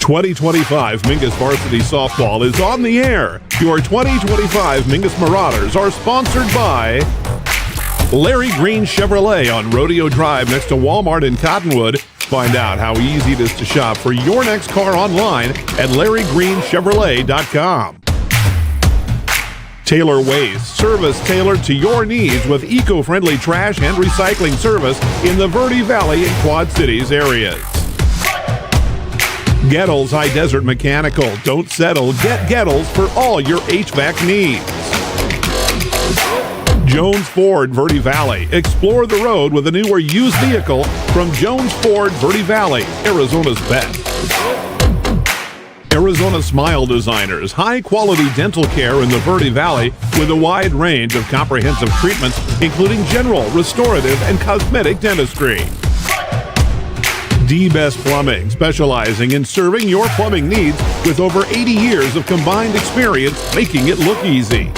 2025 Mingus Varsity Softball is on the air. Your 2025 Mingus Marauders are sponsored by Larry Green Chevrolet on Rodeo Drive next to Walmart in Cottonwood. Find out how easy it is to shop for your next car online at LarryGreenChevrolet.com. Taylor Waste, service tailored to your needs with eco-friendly trash and recycling service in the Verde Valley and Quad Cities areas. Gettles High Desert Mechanical. Don't settle. Get Gettles for all your HVAC needs. Jones Ford Verde Valley. Explore the road with a new or used vehicle from Jones Ford Verde Valley, Arizona's best. Arizona Smile Designers. High-quality dental care in the Verde Valley with a wide range of comprehensive treatments, including general, restorative, and cosmetic dentistry. D-Best Plumbing, specializing in serving your plumbing needs with over 80 years of combined experience, making it look easy.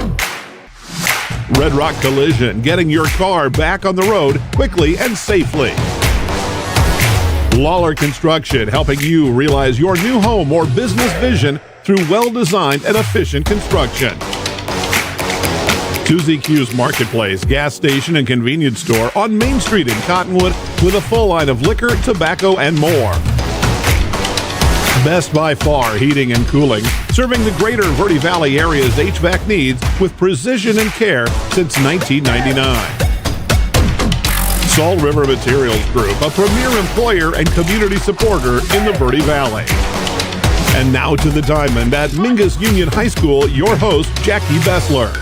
Red Rock Collision, getting your car back on the road quickly and safely. Lawler Construction, helping you realize your new home or business vision through well-designed and efficient construction. Suzy Q's Marketplace, gas station and convenience store on Main Street in Cottonwood with a full line of liquor, tobacco, and more. Best by Far Heating and Cooling, serving the greater Verde Valley area's HVAC needs with precision and care since 1999. Salt River Materials Group, a premier employer and community supporter in the Verde Valley. And now to the diamond at Mingus Union High School, your host, Jackie Bessler.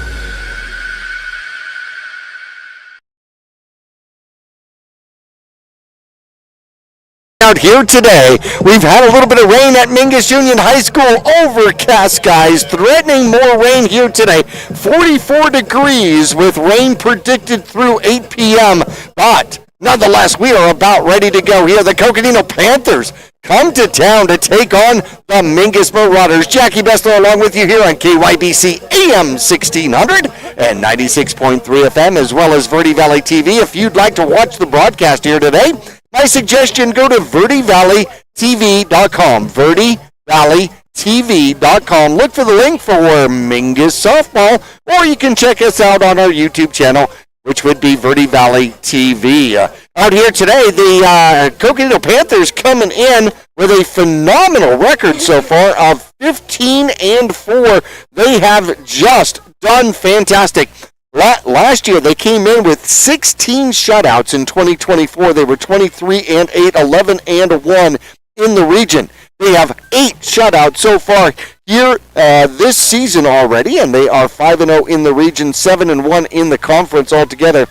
Out here today, we've had a little bit of rain at Mingus Union High School. Overcast skies, threatening more rain here today. 44 degrees with rain predicted through 8 p.m. But nonetheless, we are about ready to go here. The Coconino Panthers come to town to take on the Mingus Marauders. Jackie Bessler along with you here on KYBC AM 1600 and 96.3 FM, as well as Verde Valley TV. If you'd like to watch the broadcast here today, my suggestion, go to verdevalleytv.com, verdevalleytv.com. Look for the link for Mingus Softball, or you can check us out on our YouTube channel, which would be Verde Valley TV. Out here today, the Coconino Panthers coming in with a phenomenal record so far of 15-4. They have just done fantastic. Last year, they came in with 16 shutouts. In 2024, they were 23-8, 11-1 in the region. They have 8 shutouts so far here this season already, and they are 5-0 in the region, 7-1 in the conference altogether.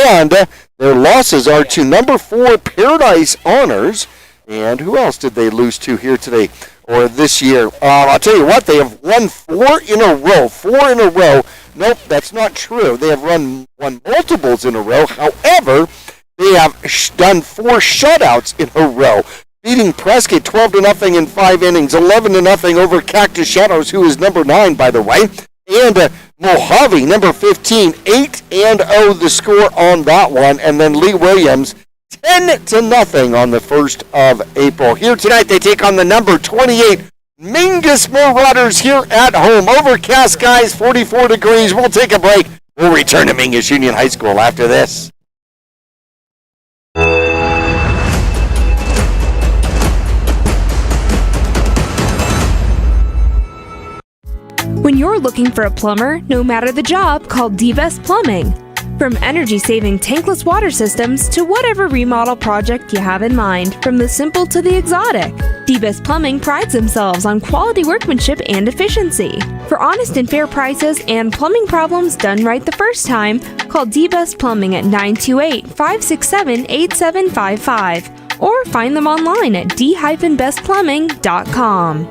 And their losses are to number 4 Paradise Honors. And who else did they lose to here today or this year? I'll tell you what, they have won 4 in a row. 4 in a row. Nope, that's not true. They have won multiples in a row. However, they have done 4 shutouts in a row, beating Prescott 12-0 in 5 innings, 11-0 over Cactus Shadows, who is number 9, by the way, and Mojave, number 15, 8-0 the score on that one, and then Lee Williams, 10-0 on the 1st of April. Here tonight, they take on the number 28 Mingus Marauders here at home. Overcast skies, 44 degrees. We'll take a break. We'll return to Mingus Union High School after this. When you're looking for a plumber, no matter the job, call D-Best Plumbing. From energy-saving tankless water systems to whatever remodel project you have in mind, from the simple to the exotic, D-Best Plumbing prides themselves on quality workmanship and efficiency. For honest and fair prices and plumbing problems done right the first time, call D-Best Plumbing at 928-567-8755 or find them online at d-bestplumbing.com.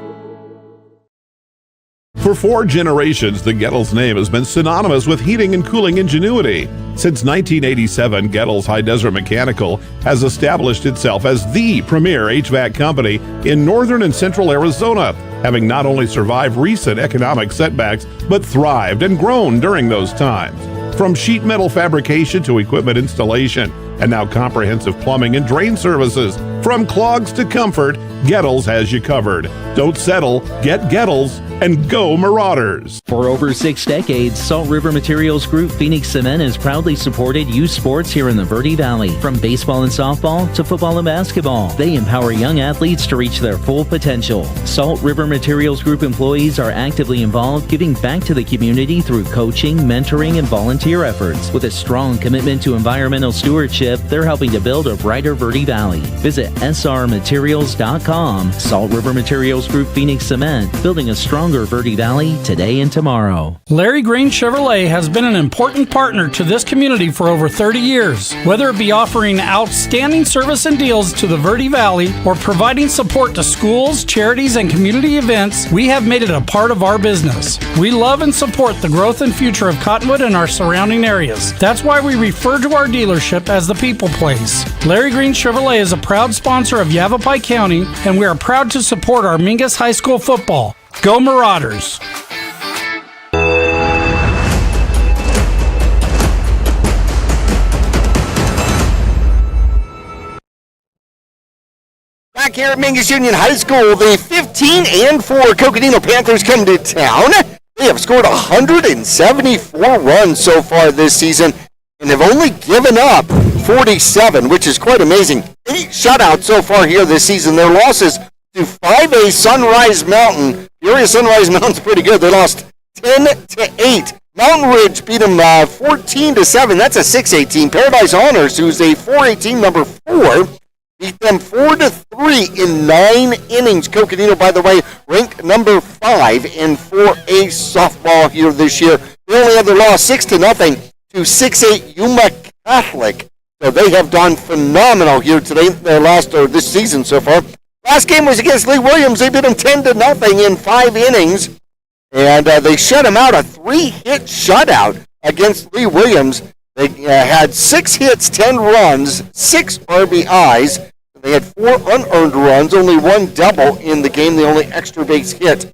For 4 generations, the Gettles name has been synonymous with heating and cooling ingenuity. Since 1987, Gettles High Desert Mechanical has established itself as the premier HVAC company in northern and central Arizona, having not only survived recent economic setbacks, but thrived and grown during those times. From sheet metal fabrication to equipment installation, and now comprehensive plumbing and drain services, From clogs to comfort, Gettles has you covered. Don't settle, get Gettles, and go Marauders. For over 6 decades, Salt River Materials Group Phoenix Cement has proudly supported youth sports here in the Verde Valley. From baseball and softball to football and basketball, they empower young athletes to reach their full potential. Salt River Materials Group employees are actively involved, giving back to the community through coaching, mentoring, and volunteer efforts. With a strong commitment to environmental stewardship, they're helping to build a brighter Verde Valley. Visit srmaterials.com. Salt River Materials Group Phoenix Cement, building a stronger Verde Valley today and tomorrow. Larry Green Chevrolet has been an important partner to this community for over 30 years. Whether it be offering outstanding service and deals to the Verde Valley or providing support to schools, charities, and community events, we have made it a part of our business. We love and support the growth and future of Cottonwood and our surrounding areas. That's why we refer to our dealership as the People Place. Larry Green Chevrolet is a proud sponsor of Yavapai County, and we are proud to support our Mingus High School football. Go Marauders! Back here at Mingus Union High School, the 15-4 Coconino Panthers come to town. They have scored 174 runs so far this season and have only given up 47, which is quite amazing. 8 shutouts so far here this season. Their losses to 5A Sunrise Mountain. Peoria Sunrise Mountain's pretty good. They lost 10-8. Mountain Ridge beat them 14-7. That's a 6A team. Paradise Honors, who's a 4A team, number 4, beat them 4-3 in 9 innings. Coconino, by the way, ranked number 5 in 4A softball here this year. They only had their loss 6-0 to 6A Yuma Catholic. So they have done phenomenal here today. This season so far. Last game was against Lee Williams. They beat them 10-0 in 5 innings. And they shut them out, a 3-hit shutout against Lee Williams. They had 6 hits, 10 runs, 6 RBIs. They had 4 unearned runs, only 1 double in the game, the only extra base hit.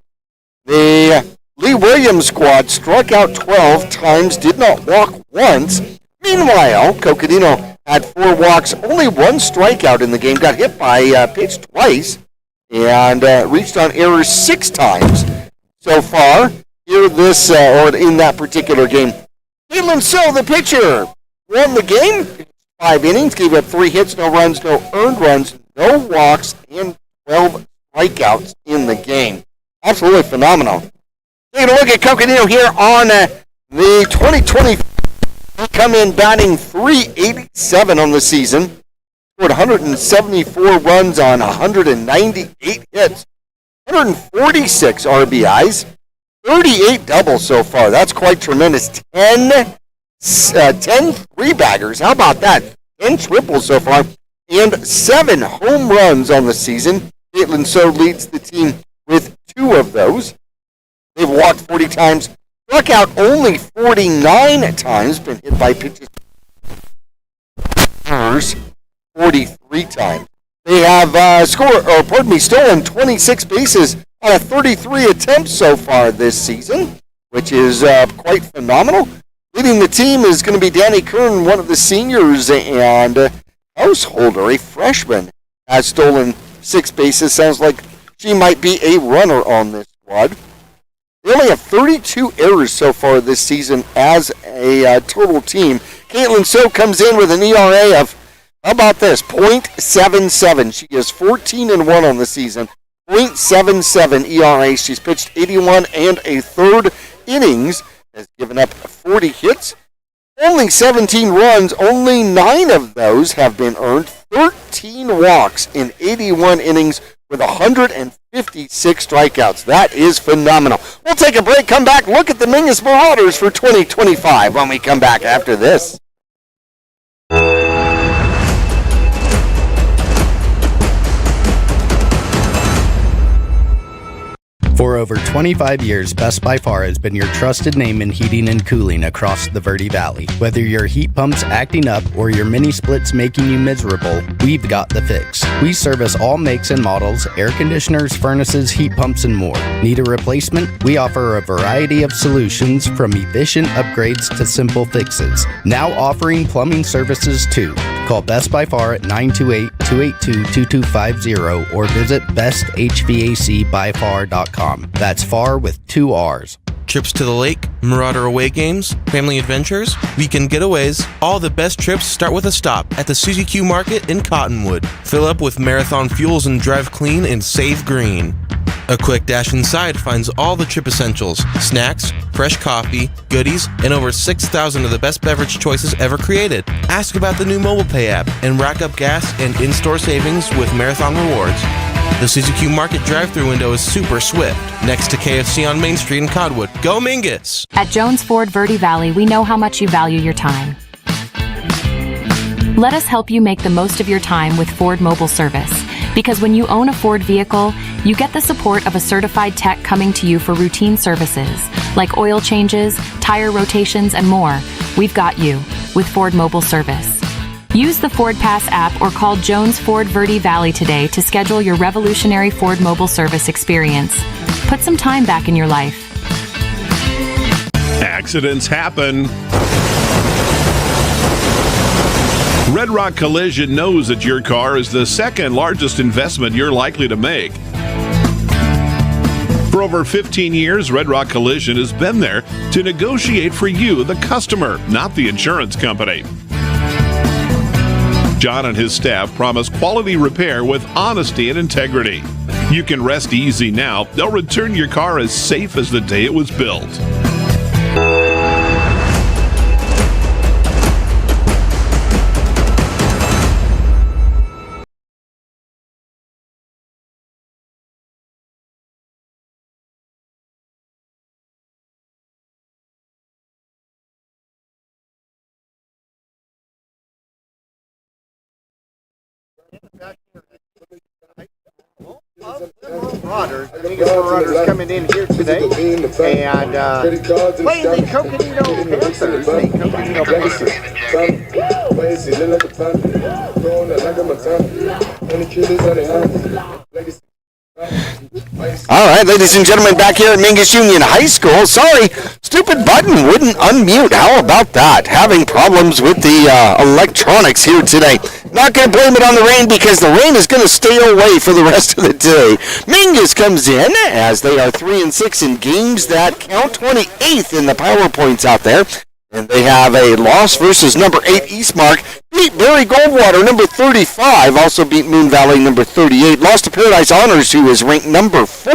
The Lee Williams squad struck out 12 times, did not walk once. Meanwhile, Coconino had 4 walks, only 1 strikeout in the game, got hit by pitch twice, and reached on errors 6 times so far here in that particular game. Caitlin So, the pitcher, won the game. 5 innings, gave up 3 hits, no runs, no earned runs, no walks, and 12 strikeouts in the game. Absolutely phenomenal. Taking a look at Coconino here on the 2020. Come in batting .387 on the season. Scored 174 runs on 198 hits. 146 RBIs. 38 doubles so far. That's quite tremendous. 10 three-baggers. How about that? 10 triples so far. And 7 home runs on the season. Caitlin So leads the team with 2 of those. They've walked 40 times. Struck out only 49 times. Been hit by pitches 43 times. They have stolen 26 bases out of 33 attempts so far this season, which is quite phenomenal. Leading the team is going to be Danny Kern, one of the seniors, and Householder, a freshman, has stolen 6 bases. Sounds like she might be a runner on this squad. They only have 32 errors so far this season as a total team. Caitlin So comes in with an ERA of, how about this, .77. She is 14-1 on the season. .77 ERA. She's pitched 81 and a third innings. Has given up 40 hits. Only 17 runs. Only 9 of those have been earned. 13 walks in 81 innings with 156 strikeouts. That is phenomenal. We'll take a break, come back, look at the Mingus Marauders for 2025 when we come back after this. For over 25 years, Best by Far has been your trusted name in heating and cooling across the Verde Valley. Whether your heat pump's acting up or your mini split's making you miserable, we've got the fix. We service all makes and models, air conditioners, furnaces, heat pumps, and more. Need a replacement? We offer a variety of solutions from efficient upgrades to simple fixes. Now offering plumbing services too. Call Best by Far at 928 282-2250 or visit besthvacbyfar.com. That's far with 2 R's. Trips to the lake, Marauder away games, family adventures, weekend getaways, all the best trips start with a stop at the Suzy Q Market in Cottonwood. Fill up with Marathon fuels and drive clean and save green. A quick dash inside finds all the trip essentials, snacks, fresh coffee, goodies, and over 6,000 of the best beverage choices ever created. Ask about the new mobile pay app and rack up gas and in-store savings with Marathon Rewards. The Suzy Q Market drive-thru window is super swift, next to KFC on Main Street in Cottonwood. Go Mingus! At Jones Ford Verde Valley, we know how much you value your time. Let us help you make the most of your time with Ford Mobile Service. Because when you own a Ford vehicle, you get the support of a certified tech coming to you for routine services, like oil changes, tire rotations, and more. We've got you with Ford Mobile Service. Use the Ford Pass app or call Jones Ford Verde Valley today to schedule your revolutionary Ford Mobile Service experience. Put some time back in your life. Accidents happen. Red Rock Collision knows that your car is the second largest investment you're likely to make. For over 15 years, Red Rock Collision has been there to negotiate for you, the customer, not the insurance company. John and his staff promise quality repair with honesty and integrity. You can rest easy now. They'll return your car as safe as the day it was built. Marauders coming in here today and playing the Coconino Panthers. All right, ladies and gentlemen, back here at Mingus Union High School. Sorry, stupid button wouldn't unmute. How about that? Having problems with the electronics here today. Not going to blame it on the rain because the rain is going to stay away for the rest of the day. Mingus comes in as they are 3-6 in games that count, 28th in the PowerPoints out there. And they have a loss versus number 8 Eastmark. Beat Barry Goldwater, number 35. Also beat Moon Valley, number 38. Lost to Paradise Honors, who is ranked number 4.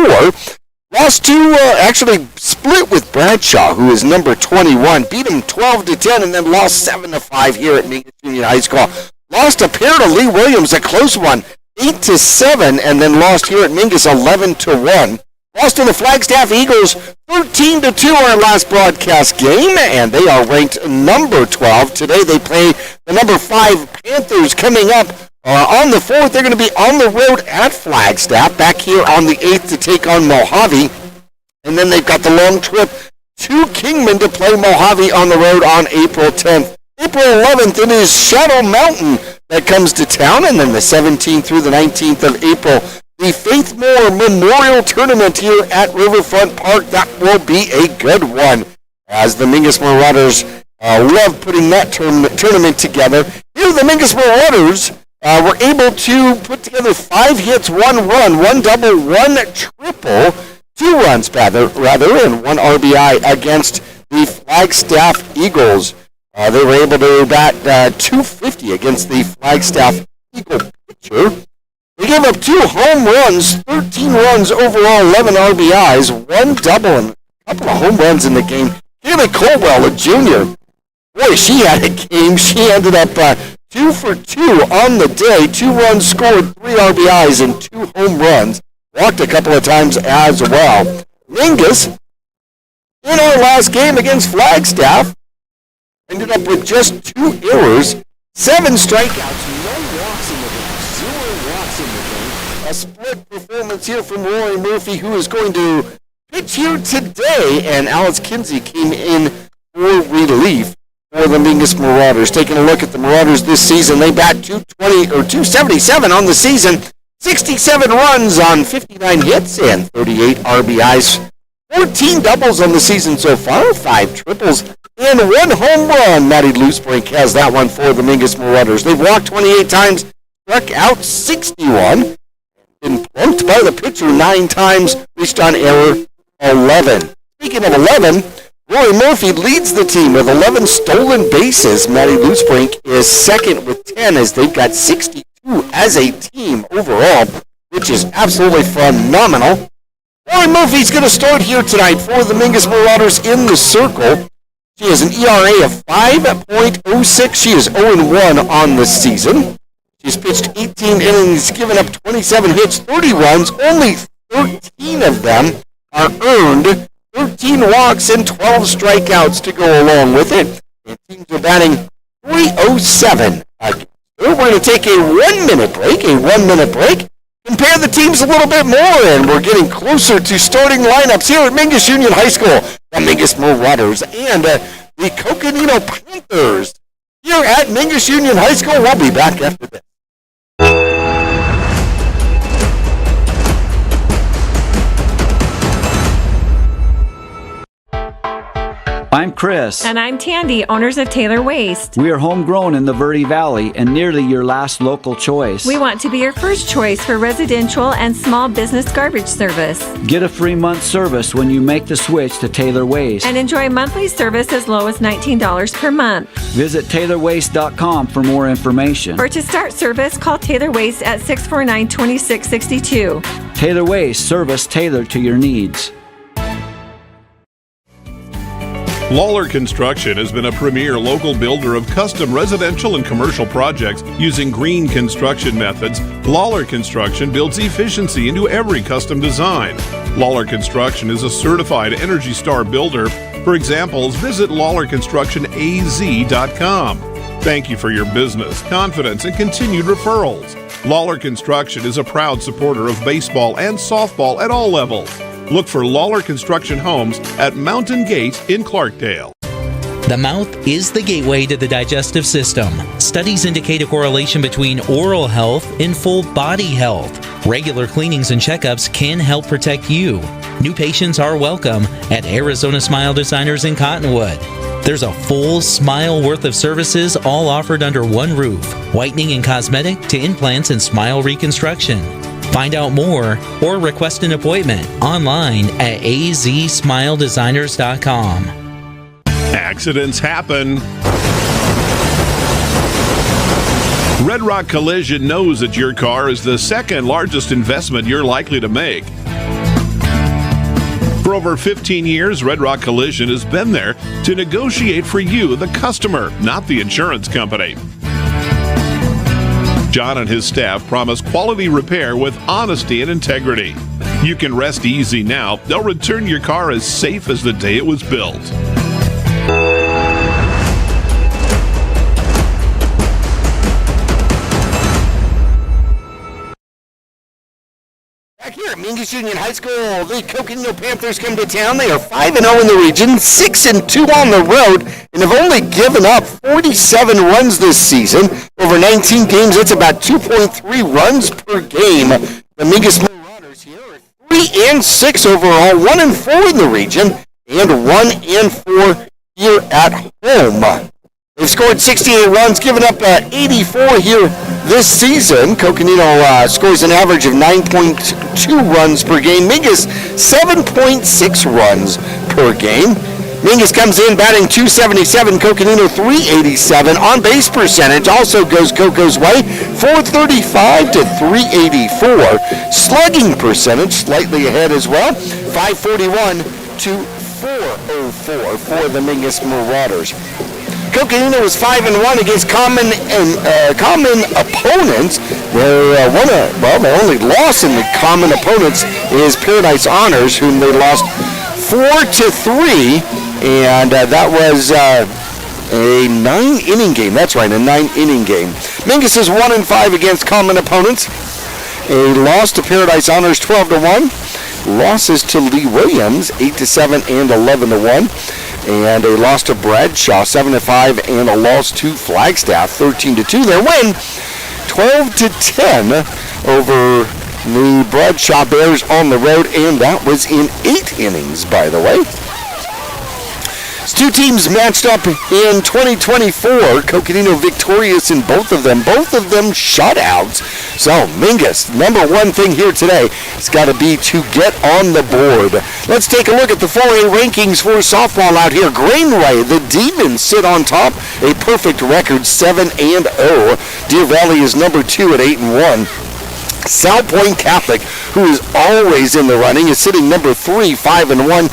Lost to, actually split with Bradshaw, who is number 21. Beat him 12-10 and then lost 7-5 here at Mingus Union High School. Lost a pair to Lee Williams, a close one, 8-7, and then lost here at Mingus 11-1. Lost to the Flagstaff Eagles 13-2 our last broadcast game, and they are ranked number 12. Today they play the number 5 Panthers coming up on the 4th. They're going to be on the road at Flagstaff, back here on the 8th to take on Mojave. And then they've got the long trip to Kingman to play Mojave on the road on April 10th. April 11th, it is Shadow Mountain that comes to town, and then the 17th through the 19th of April, the Faith Moore Memorial Tournament here at Riverfront Park. That will be a good one, as the Mingus Marauders love putting that tournament together. Here, the Mingus Marauders were able to put together 5 hits, 1 run, 1 double, 1 triple, 2 runs rather, and 1 RBI against the Flagstaff Eagles. They were able to bat .250 against the Flagstaff Eagle pitcher. They gave up 2 home runs, 13 runs overall, 11 RBIs, 1 double, and a couple of home runs in the game. Haley Colwell, a junior. Boy, she had a game. She ended up 2 for 2 on the day. 2 runs scored, 3 RBIs, and 2 home runs. Walked a couple of times as well. Mingus, in our last game against Flagstaff, ended up with just 2 errors, 7 strikeouts, no walks in the game, 0 walks in the game. A split performance here from Rory Murphy, who is going to pitch here today, and Alex Kinsey came in for relief for the Mingus Marauders. Taking a look at the Marauders this season, they bat 277 on the season, 67 runs on 59 hits and 38 RBIs. 14 doubles on the season so far, 5 triples, and 1 home run. Matty Loosebrink has that one for the Mingus Marauders. They've walked 28 times, struck out 61. Been plunked by the pitcher 9 times, reached on error 11. Speaking of 11, Roy Murphy leads the team with 11 stolen bases. Matty Loosebrink is second with 10 as they've got 62 as a team overall, which is absolutely phenomenal. Roy Murphy's going to start here tonight for the Mingus Marauders in the circle. She has an ERA of 5.06. She is 0-1 on the season. She's pitched 18 innings, given up 27 hits, 30 runs. Only 13 of them are earned. 13 walks and 12 strikeouts to go along with it. And teams are batting .307. We're going to take a 1-minute break. Compare the teams a little bit more, and we're getting closer to starting lineups here at Mingus Union High School. The Mingus Marauders and the Coconino Panthers here at Mingus Union High School. We'll be back after this. I'm Chris. And I'm Tandy, owners of Taylor Waste. We are homegrown in the Verde Valley and nearly your last local choice. We want to be your first choice for residential and small business garbage service. Get a free month service when you make the switch to Taylor Waste. And enjoy monthly service as low as $19 per month. Visit TaylorWaste.com for more information. Or to start service, call Taylor Waste at 649-2662. Taylor Waste, service tailored to your needs. Lawler Construction has been a premier local builder of custom residential and commercial projects using green construction methods. Lawler Construction builds efficiency into every custom design. Lawler Construction is a certified Energy Star builder. For examples, visit LawlerConstructionAZ.com. Thank you for your business, confidence, and continued referrals. Lawler Construction is a proud supporter of baseball and softball at all levels. Look for Lawler Construction Homes at Mountain Gate in Clarkdale. The mouth is the gateway to the digestive system. Studies indicate a correlation between oral health and full body health. Regular cleanings and checkups can help protect you. New patients are welcome at Arizona Smile Designers in Cottonwood. There's a full smile worth of services all offered under one roof. Whitening and cosmetic to implants and smile reconstruction. Find out more or request an appointment online at azsmiledesigners.com. Accidents happen. Red Rock Collision knows that your car is the second largest investment you're likely to make. For over 15 years, Red Rock Collision has been there to negotiate for you, the customer, not the insurance company. John and his staff promise quality repair with honesty and integrity. You can rest easy now. They'll return your car as safe as the day it was built. Back here at Mingus Union High School, the Coconino Panthers come to town. They are 5-0 in the region, 6-2 on the road, and have only given up 47 runs this season. Over 19 games, that's about 2.3 runs per game. The Mingus Marauders here are 3-6 overall, 1-4 in the region, and 1-4 here at home. They've scored 68 runs, given up 84 here this season. Coconino scores an average of 9.2 runs per game. Mingus, 7.6 runs per game. Mingus comes in batting .277, Coconino .387. On base percentage also goes Coco's way, .435 to .384. Slugging percentage slightly ahead as well, .541 to .404 for the Mingus Marauders. Coconino was 5-1 against common opponents. Their only loss in the common opponents is Paradise Honors, whom they lost 4-3, and that was a 9-inning game. That's right, a 9-inning game. Mingus is 1-5 against common opponents. A loss to Paradise Honors 12-1. Losses to Lee Williams 8-7 and 11-1. And a loss to Bradshaw, 7-5, and a loss to Flagstaff, 13-2. Their win, 12-10 over the Bradshaw Bears on the road, and that was in 8 innings, by the way. Two teams matched up in 2024. Coconino victorious in both of them shutouts. So, Mingus, number one thing here today has got to be to get on the board. Let's take a look at the 4A rankings for softball out here. Greenway, the Demons sit on top, a perfect record, 7-0. Deer Valley is number 2 at 8-1. South Point Catholic, who is always in the running, is sitting number 3, 5-1.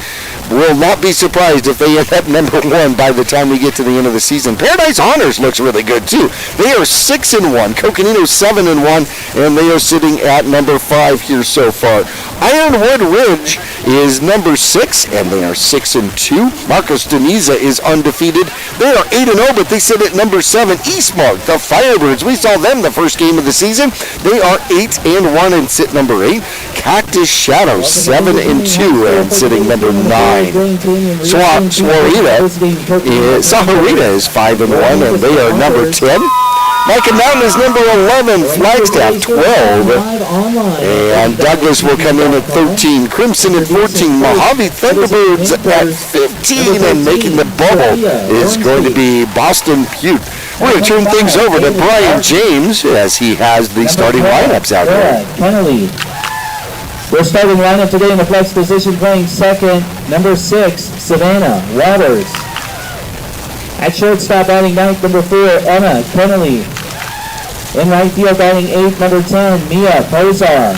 Will not be surprised if they end up number 1 by the time we get to the end of the season. Paradise Honors looks really good too. They are 6-1. Coconino 7-1, and they are sitting at number 5 here so far. Ironwood Ridge is number 6, and they are 6-2. Marcos Deniza is undefeated. They are 8-0, but they sit at number 7. Eastmark, the Firebirds, we saw them the first game of the season. They are 8-1 and sit number 8. Cactus Shadow 7-2 and sitting number 9. Sahuarita is 5-1 and they are number 10. Mica Mountain is number 11, Flagstaff 12, and Douglas will come in at 13, Crimson at 14, Mojave Thunderbirds at 15, and making the bubble is going to be Boston Butte. We're going to turn things over to Brian James as he has the starting lineups out here. Kennelly. Their starting lineup today in the flex position playing second, number 6, Savannah Waters. At shortstop batting ninth, number 4, Emma Kennelly. In right field batting 8th, number 10, Mia Pozar.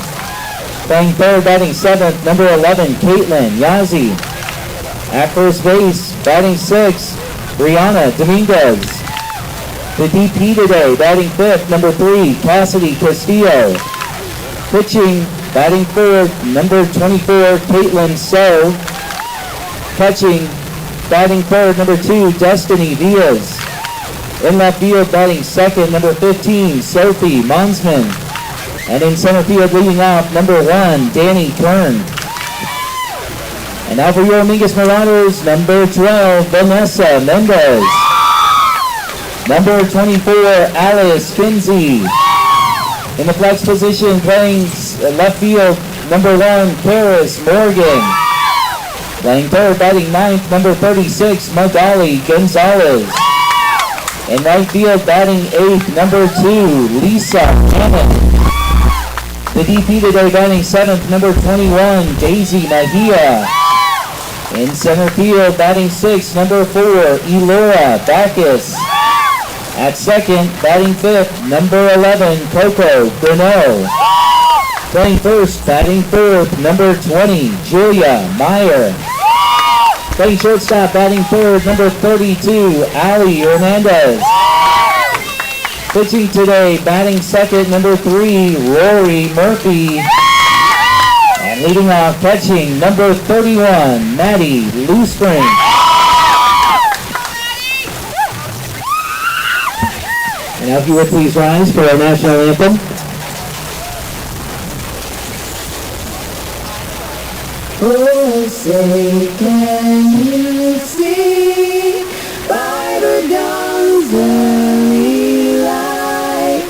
Playing third, batting 7th, number 11, Caitlin Yazzie. At first base, batting 6th, Brianna Dominguez. The DP today, batting 5th, number 3, Cassidy Castillo. Pitching, batting 4th, number 24, Caitlin So. Catching, batting 3rd, number 2, Destiny Diaz. In left field, batting 2nd, number 15, Sophie Monsman. And in center field, leading off, number 1, Danny Kern. And now for your Mingus Marauders, number 12, Vanessa Mendez. Number 24, Alice Kinsey. In the flex position, playing left field, number 1, Paris Morgan. Playing third, batting 9th, number 36, Magali Gonzalez. In right field, batting 8th, number 2, Lisa Hammond. The DP today, batting 7th, number 21, Daisy Mejia. In center field, batting 6th, number 4, Elora Bacchus. At second, batting 5th, number 11, Coco Bruno. Playing first, batting 4th, number 20, Julia Meyer. Playing shortstop, batting 3rd, number 32, Ali Hernandez. Pitching today, batting 2nd, number 3, Rory Murphy. And leading off, catching, number 31, Maddie Lewspring. And now if you would please rise for our national anthem. Oh, say can you see by the dawn's early light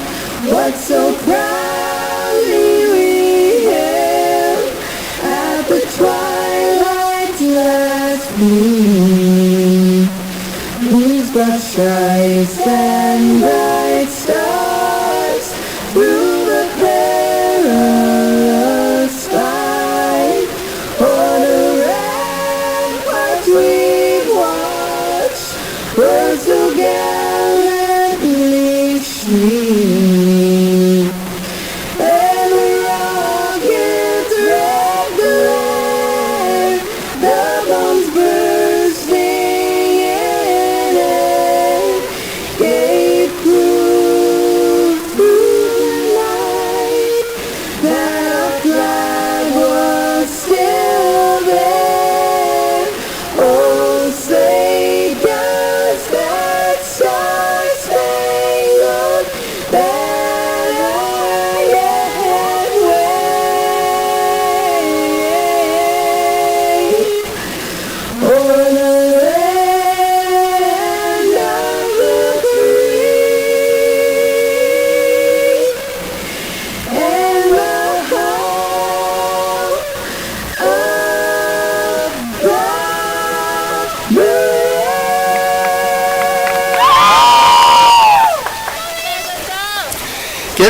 what so proudly we hailed at the twilight's last gleam? These broad skies and bright stars through the perilous fight. On the ramparts we've watched, birds so gallantly stream, and the rockets wrecked the land, the bombs bursting in it gave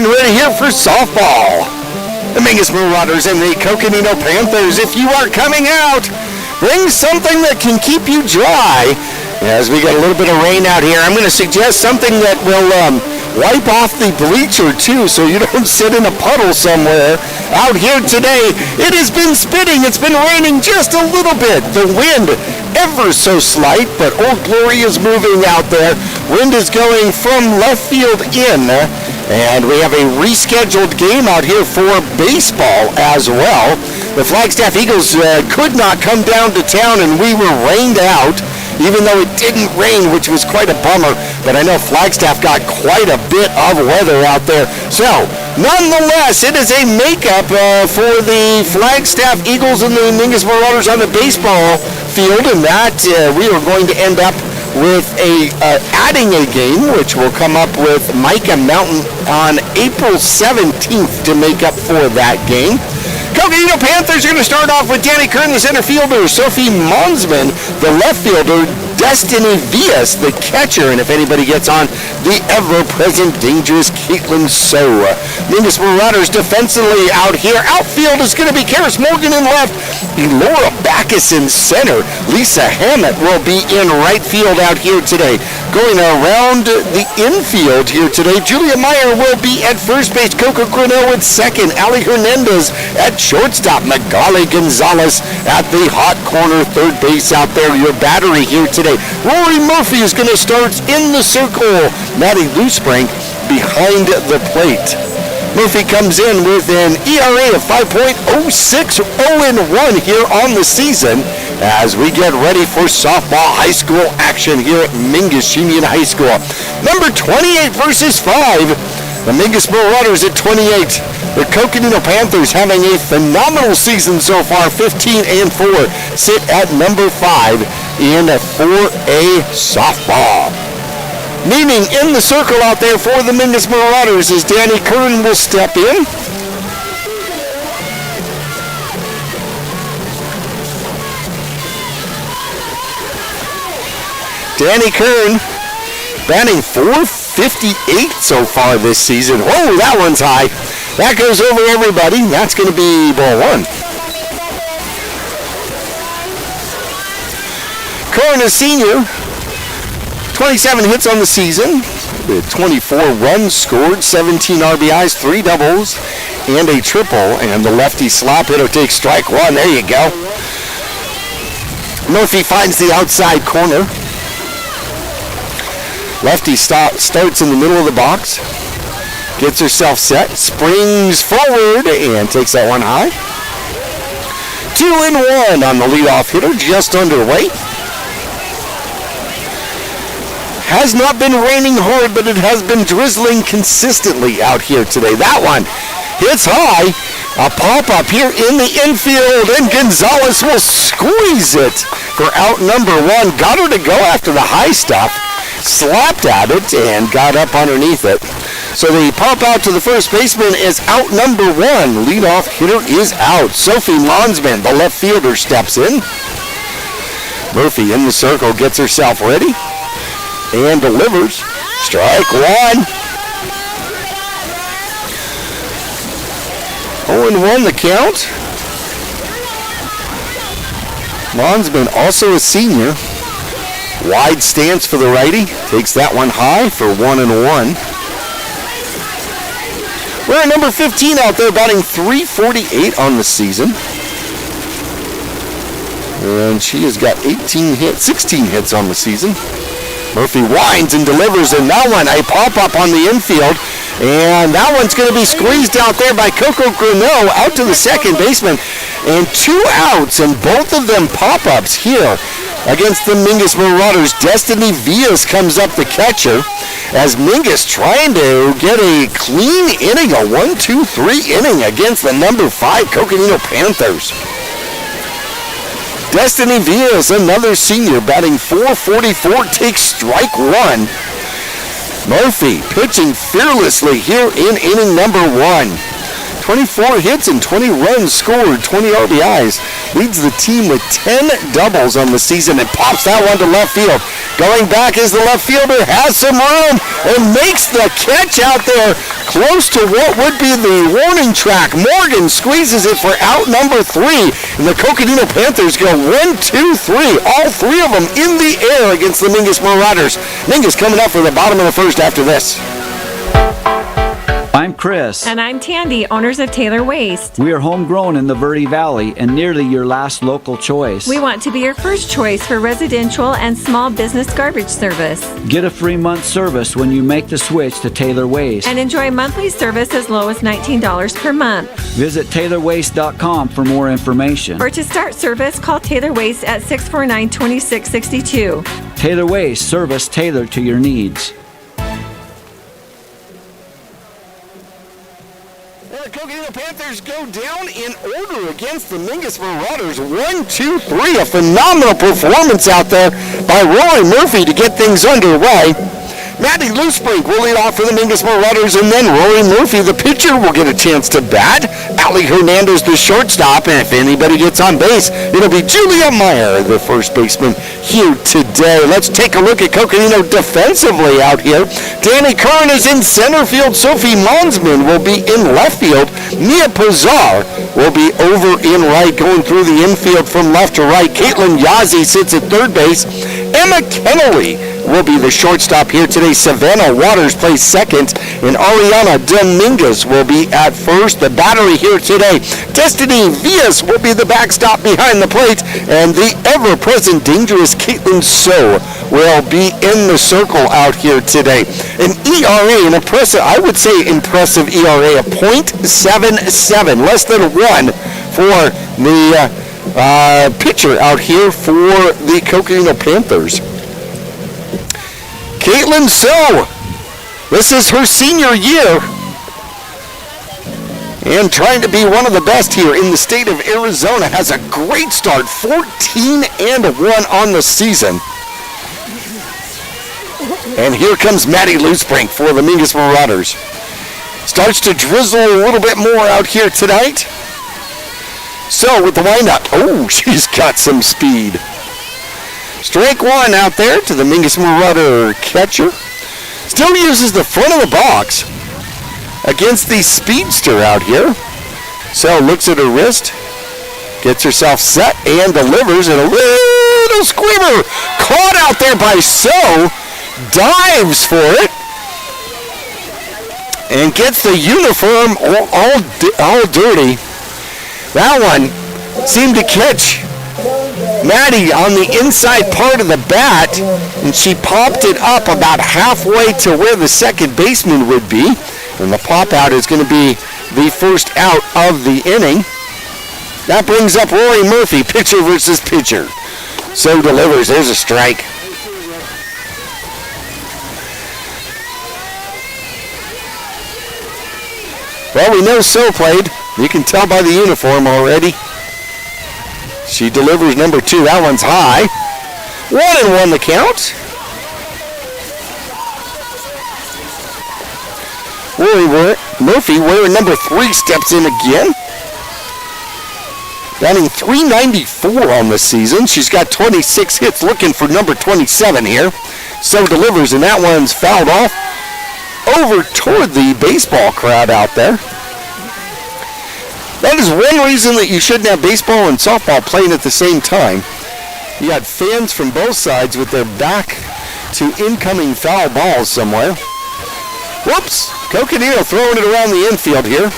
getting ready here for softball. The Mingus Marauders and the Coconino Panthers. If you are coming out, bring something that can keep you dry. As we got a little bit of rain out here, I'm going to suggest something that will wipe off the bleacher too, so you don't sit in a puddle somewhere. Out here today, it has been spitting. It's been raining just a little bit. The wind ever so slight, but Old Glory is moving out there. Wind is going from left field in, and we have a rescheduled game out here for baseball as well. The Flagstaff Eagles could not come down to town, and we were rained out, even though it didn't rain, which was quite a bummer. But I know Flagstaff got quite a bit of weather out there. So, nonetheless, it is a makeup for the Flagstaff Eagles and the Mingus Marauders on the baseball field, and that we are going to end up with adding a game, which will come up with Micah Mountain on April 17th to make up for that game. Coconino Panthers are going to start off with Danny Kern, the center fielder, Sophie Monsman, the left fielder, Destiny Vias, the catcher, and if anybody gets on, the ever-present dangerous Caitlin So. Mingus Marauders defensively out here. Outfield is going to be Karis Morgan in left, Laura Backus in center. Lisa Hammett will be in right field out here today. Going around the infield here today, Julia Meyer will be at first base, Coco Grinnell at second, Ali Hernandez at shortstop, Magali Gonzalez at the hot corner third base out there. Your battery here today. Rory Murphy is going to start in the circle. Maddie Loosbrink behind the plate. Murphy comes in with an ERA of 5.06, 0-1 here on the season as we get ready for softball high school action here at Mingus Union High School. Number 28 versus 5. The Mingus Marauders at 28. The Coconino Panthers having a phenomenal season so far, 15-4, sit at number 5 in 4A softball. Meaning in the circle out there for the Mingus Marauders is Danny Kern will step in. Danny Kern batting .458 so far this season. Whoa, that one's high. That goes over everybody. That's going to be ball one. Kern, a senior, 27 hits on the season, 24 runs scored, 17 RBIs, 3 doubles, and a triple. And the lefty slop hitter takes strike one. There you go. Murphy finds the outside corner. Lefty starts in the middle of the box, gets herself set, springs forward, and takes that one high. 2-1 on the leadoff hitter, just underway. Has not been raining hard, but it has been drizzling consistently out here today. That one hits high. A pop-up here in the infield, and Gonzalez will squeeze it for out number 1. Got her to go after the high stuff. Slapped at it and got up underneath it. So the pop out to the first baseman is out number 1. Leadoff hitter is out. Sophie Monsman, the left fielder, steps in. Murphy in the circle, gets herself ready and delivers. Strike one. 0-1 the count. Monsman, also a senior. Wide stance for the righty. Takes that one high for 1-1. We're at number 15 out there, batting .348 on the season. And she has got 16 hits on the season. Murphy winds and delivers, and that one, a pop-up on the infield. And that one's going to be squeezed out there by Coco Grinnell out to the second baseman. And 2 outs, and both of them pop-ups here against the Mingus Marauders. Destiny Vias comes up the catcher as Mingus trying to get a clean inning, a 1-2-3 inning against the number 5 Coconino Panthers. Destiny Vias, another senior, batting .444, takes strike one. Murphy pitching fearlessly here in inning number 1. 24 hits and 20 runs scored, 20 RBIs. Leads the team with 10 doubles on the season and pops that one to left field. Going back is the left fielder, has some room and makes the catch out there close to what would be the warning track. Morgan squeezes it for out number 3. And the Coconino Panthers go 1, 2, 3. All 3 of them in the air against the Mingus Marauders. Mingus coming up for the bottom of the first after this. I'm Chris. And I'm Tandy, owners of Taylor Waste. We are homegrown in the Verde Valley and nearly your last local choice. We want to be your first choice for residential and small business garbage service. Get a free month service when you make the switch to Taylor Waste. And enjoy monthly service as low as $19 per month. Visit TaylorWaste.com for more information. Or to start service, call Taylor Waste at 649-2662. Taylor Waste, service tailored to your needs. The Coconino Panthers go down in order against the Mingus Marauders. 1, 2, 3. A phenomenal performance out there by Roy Murphy to get things underway. Matty Loosebrink will lead off for the Mingus Marauders, and then Roy Murphy, the pitcher, will get a chance to bat. Ali Hernandez, the shortstop, and if anybody gets on base, it'll be Julia Meyer, the first baseman, here today. Let's take a look at Coconino defensively out here. Danny Curran is in center field. Sophie Monsman will be in left field. Mia Pazar will be over in right, going through the infield from left to right. Caitlin Yazzie sits at third base. Emma Kennelly will be the shortstop here today. Savannah Waters plays second, and Ariana Dominguez will be at first. The battery here today, Destiny Villas will be the backstop behind the plate, and the ever-present dangerous Caitlin So will be in the circle out here today. An ERA, an impressive, I would say impressive ERA of .77, less than 1 for the pitcher out here for the Coconino Panthers. Caitlin So, this is her senior year, and trying to be one of the best here in the state of Arizona. Has a great start, 14-1 on the season. And here comes Maddie Loosebrink for the Mingus Marauders. Starts to drizzle a little bit more out here tonight. So with the windup, oh, she's got some speed. Strike 1 out there to the Mingus Marauder catcher. Still uses the front of the box against the speedster out here. So looks at her wrist, gets herself set, and delivers, and a little squeamer caught out there by So. Dives for it and gets the uniform all dirty. That one seemed to catch Maddie on the inside part of the bat, and she popped it up about halfway to where the second baseman would be. And the pop out is going to be the first out of the inning. That brings up Rory Murphy, pitcher versus pitcher. So delivers. There's a strike. Well, we know So played. You can tell by the uniform already. She delivers number 2. That one's high. 1-1 the count. Murphy, wearing number 3, steps in again. Batting .394 on the season. She's got 26 hits, looking for number 27 here. So delivers, and that one's fouled off over toward the baseball crowd out there. That is one reason that you shouldn't have baseball and softball playing at the same time. You got fans from both sides with their back to incoming foul balls somewhere. Whoops! Coconino throwing it around the infield here.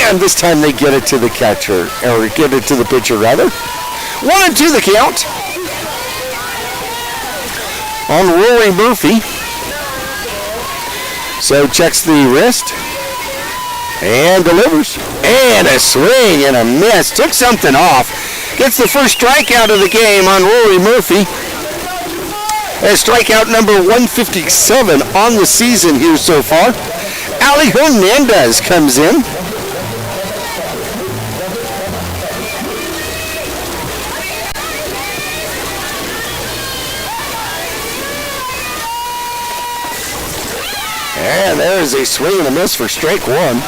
And this time they get it to the catcher, or get it to the pitcher rather. 1-2 the count on Rory Murphy. So checks the wrist and delivers. And a swing and a miss. Took something off. Gets the first strikeout of the game on Rory Murphy. And strikeout number 157 on the season here so far. Ali Hernandez comes in. And there's a swing and a miss for strike 1.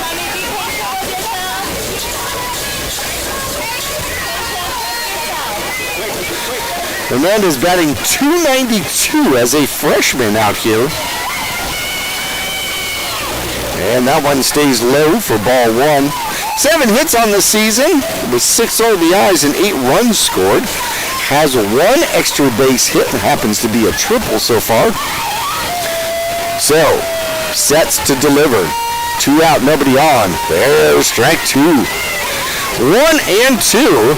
Hernandez batting .292 as a freshman out here. And that one stays low for ball one. 7 hits on the season with 6 RBIs and 8 runs scored. Has 1 extra base hit and happens to be a triple so far. So, sets to deliver. 2 out, nobody on. There's strike 2. 1 and 2.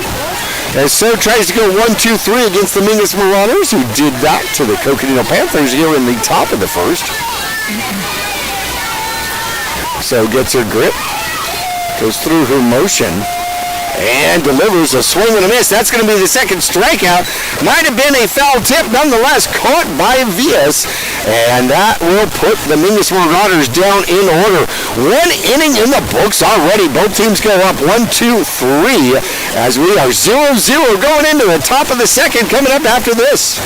As So tries to go 1-2-3 against the Mingus Marauders, who did that to the Coconino Panthers here in the top of the first. So gets her grip, goes through her motion, and delivers a swing and a miss. That's going to be the second strikeout. Might have been a foul tip, nonetheless caught by Vias, and that will put the Mingus Marauders down in order. 1 inning in the books already. Both teams go up 1-2-3 as we are 0-0 going into the top of the second coming up after this.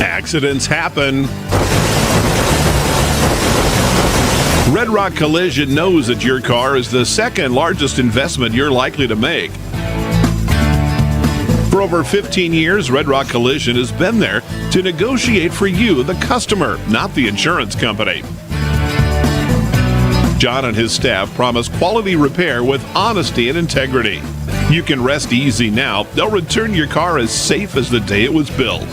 Accidents happen. Red Rock Collision knows that your car is the second largest investment you're likely to make. For over 15 years, Red Rock Collision has been there to negotiate for you, the customer, not the insurance company. John and his staff promise quality repair with honesty and integrity. You can rest easy now. They'll return your car as safe as the day it was built.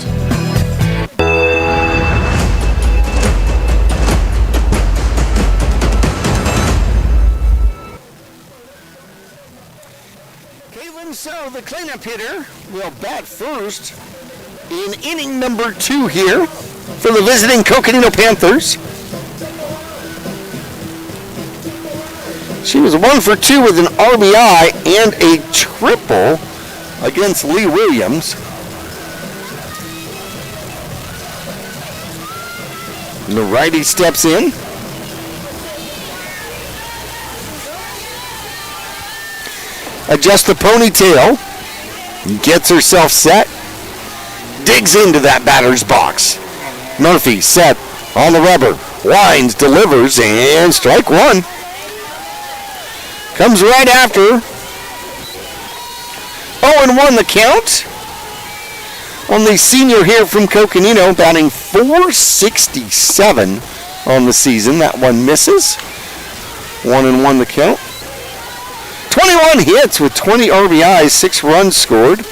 So the cleanup hitter will bat first in inning number 2 here for the visiting Coconino Panthers. She was 1 for 2 with an RBI and a triple against Lee Williams. And the righty steps in. Adjusts the ponytail, gets herself set, digs into that batter's box. Murphy set on the rubber, winds, delivers, and strike 1. Comes right after. 0-1 the count on the senior here from Coconino, batting .467 on the season. That one misses. 1-1 the count. 21 hits with 20 RBIs, 6 runs scored.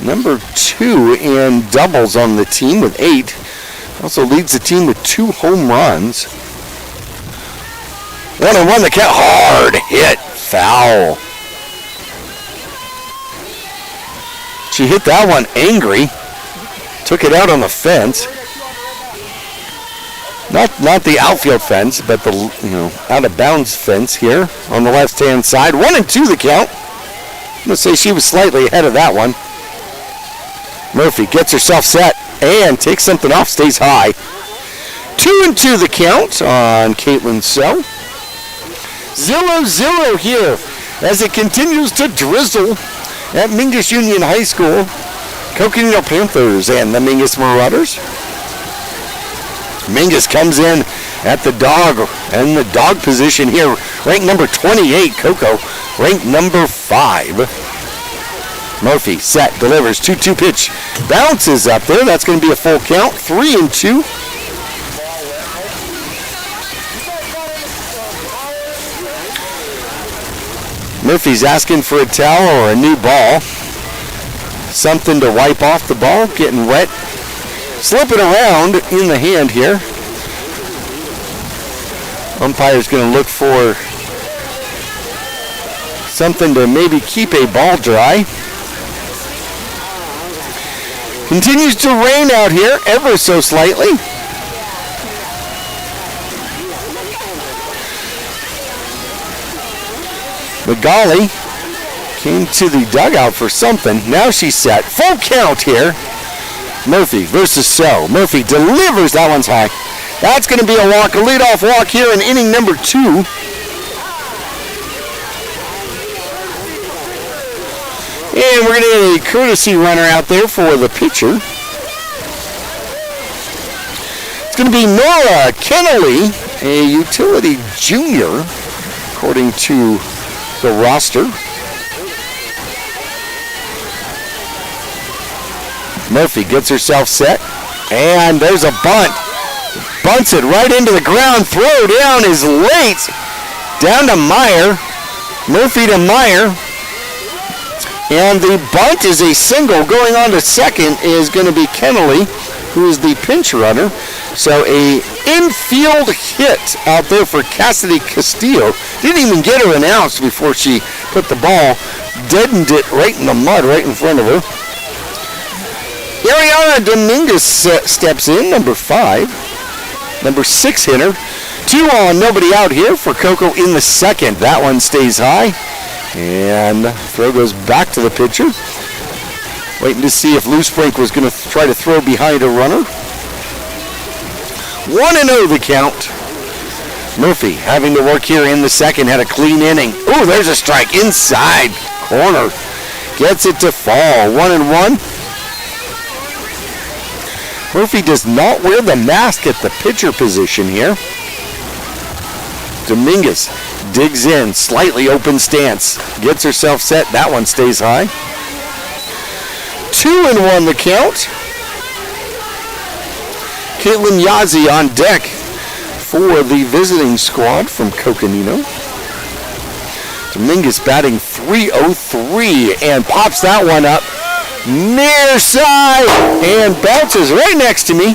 Number 2 in doubles on the team with 8. Also leads the team with 2 home runs. 1-1 the count. Hard hit. Foul. She hit that one angry. Took it out on the fence. Not the outfield fence, but the out of bounds fence here on the left-hand side. 1-2 the count. I'm going to say she was slightly ahead of that one. Murphy gets herself set and takes something off, stays high. 2-2 the count on Caitlin So. 0-0 here as it continues to drizzle at Mingus Union High School. Coconino Panthers and the Mingus Marauders. Mingus comes in at the dog position here. Ranked number 28, Coco ranked number 5. Murphy set, delivers, 2-2 pitch. Bounces up there. That's going to be a full count. 3-2. Murphy's asking for a towel or a new ball. Something to wipe off the ball. Getting wet. Slipping around in the hand here. Umpire's going to look for something to maybe keep a ball dry. Continues to rain out here ever so slightly. Magali came to the dugout for something. Now she's set. Full count here. Murphy versus So. Murphy delivers. That one's high. That's going to be a walk, a leadoff walk here in inning number 2. And we're going to get a courtesy runner out there for the pitcher. It's going to be Nora Kennelly, a utility junior, according to the roster. Murphy gets herself set, and there's a bunt. Bunts it right into the ground. Throw down is late. Down to Meyer. Murphy to Meyer. And the bunt is a single. Going on to second is going to be Kennelly, who is the pinch runner. So a infield hit out there for Cassidy Castillo. Didn't even get her announced before she put the ball. Deadened it right in the mud right in front of her. Ariana Dominguez steps in, number 5. Number 6 hitter. 2 on, nobody out here for Coco in the second. That one stays high. And throw goes back to the pitcher. Waiting to see if Lou Sprink was going to try to throw behind a runner. 1-0 the count. Murphy having to work here in the second. Had a clean inning. Oh, there's a strike inside corner. Gets it to fall. 1-1. Murphy does not wear the mask at the pitcher position here. Dominguez digs in, slightly open stance. Gets herself set. That one stays high. 2-1 the count. Caitlin Yazzie on deck for the visiting squad from Coconino. Dominguez batting .303 and pops that one up. Near side and bounces right next to me.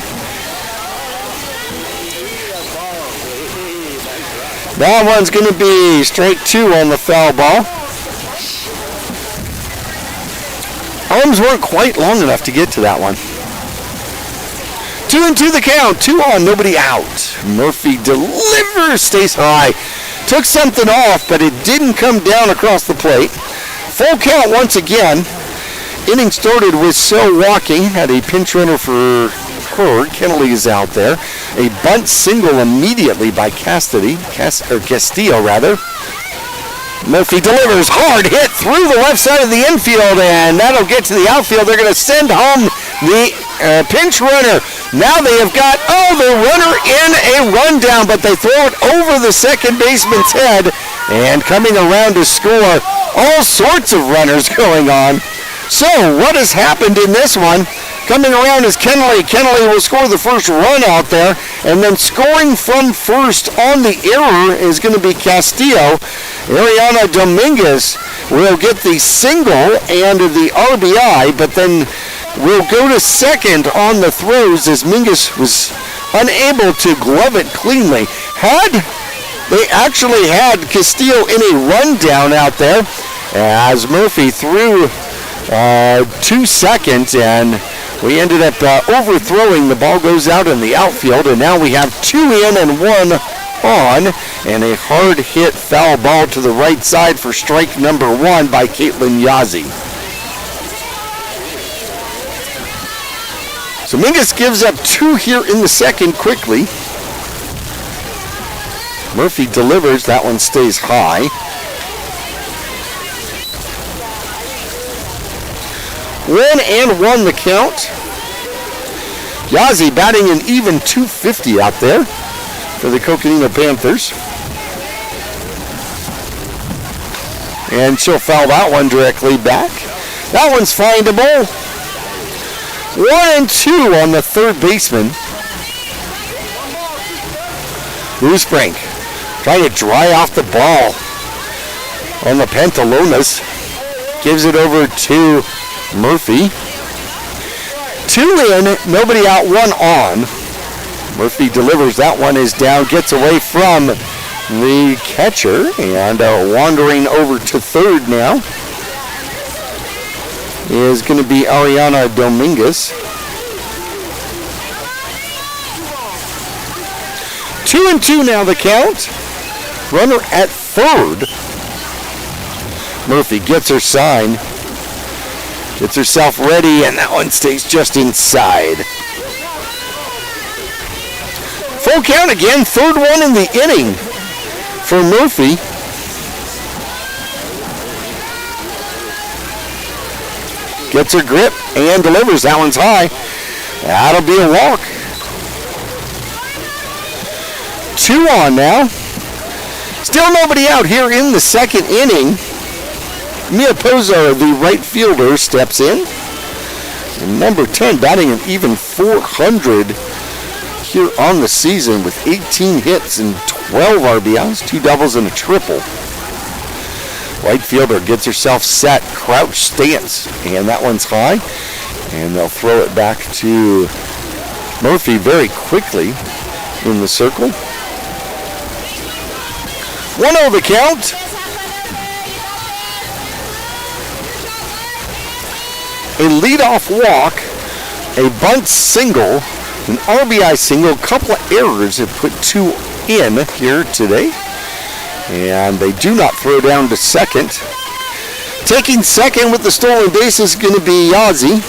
That one's going to be strike 2 on the foul ball. Arms weren't quite long enough to get to that one. 2-2 the count. 2 on, nobody out. Murphy delivers, stays high. Took something off, but it didn't come down across the plate. Full count once again. Inning started with So walking. Had a pinch runner for her. Kennelly is out there. A bunt single immediately by Castillo rather. Murphy delivers. Hard hit through the left side of the infield, and that'll get to the outfield. They're going to send home the pinch runner. Now they have got, the runner in a rundown, but they throw it over the second baseman's head, and coming around to score. All sorts of runners going on. So, what has happened in this one? Coming around is Kennelly. Kennelly will score the first run out there, and then scoring from first on the error is going to be Castillo. Ariana Dominguez will get the single and the RBI, but then will go to second on the throws as Mingus was unable to glove it cleanly. They actually had Castillo in a rundown out there as Murphy threw 2 seconds, and we ended up overthrowing. The ball goes out in the outfield, and now we have 2 in and 1 on, and a hard hit foul ball to the right side for strike number 1 by Caitlin Yazzie. So Mingus gives up 2 here in the second quickly. Murphy delivers. That one stays high. 1-1 the count. Yazzie batting an even .250 out there for the Coconino Panthers. And she'll foul that one directly back. That one's findable. 1-2 on the third baseman. Lou Sprink trying to dry off the ball on the Pantalonas. Gives it over to Murphy. 2 in, nobody out, 1 on. Murphy delivers. That one is down, gets away from the catcher, and wandering over to third now is going to be Ariana Dominguez. 2-2 now the count. Runner at third. Murphy gets her sign. Gets herself ready, and that one stays just inside. Full count again, third one in the inning for Murphy. Gets her grip and delivers. That one's high. That'll be a walk. 2 on now. Still nobody out here in the second inning. Mia Pozar, the right fielder, steps in. And number 10 batting an even .400 here on the season with 18 hits and 12 RBIs, 2 doubles and a triple. Right fielder gets herself set, crouch stance, and that one's high. And they'll throw it back to Murphy very quickly in the circle. 1-0 the count. A leadoff walk, a bunt single, an RBI single, a couple of errors have put 2 in here today. And they do not throw down to second. Taking second with the stolen base is going to be Yazzie.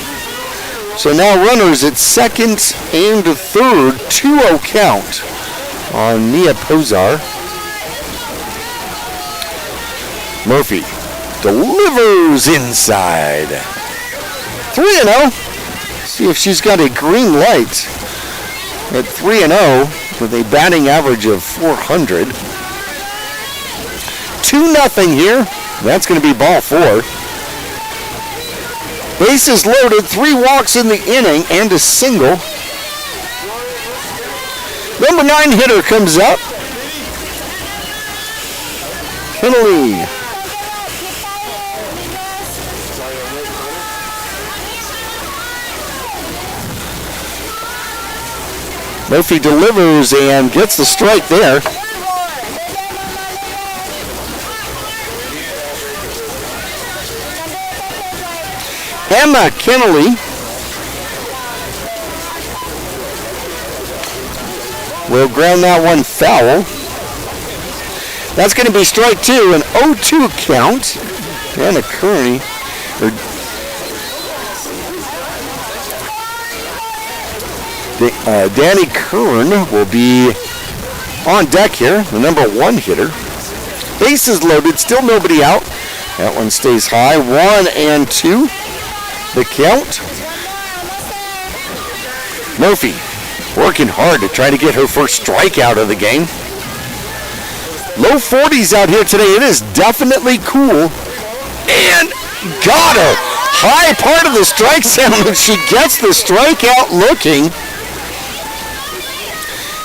So now runners at second and third, 2-0 count on Mia Pozar. Murphy delivers inside. 3-0. See if she's got a green light at 3-0 with a batting average of .400. 2-0 here. That's going to be ball 4. Bases loaded, 3 walks in the inning and a single. Number 9 hitter comes up. Kennelly. Murphy delivers and gets the strike there. Emma Kennelly will ground that one foul. That's going to be strike 2, an 0-2 count. Anna Kearney, Danny Kern will be on deck here, the number 1 hitter. Bases loaded, still nobody out. That one stays high, 1-2. The count. Murphy working hard to try to get her first strikeout of the game. Low 40s out here today. It is definitely cool. And got her. High part of the strike zone. She gets the strikeout looking.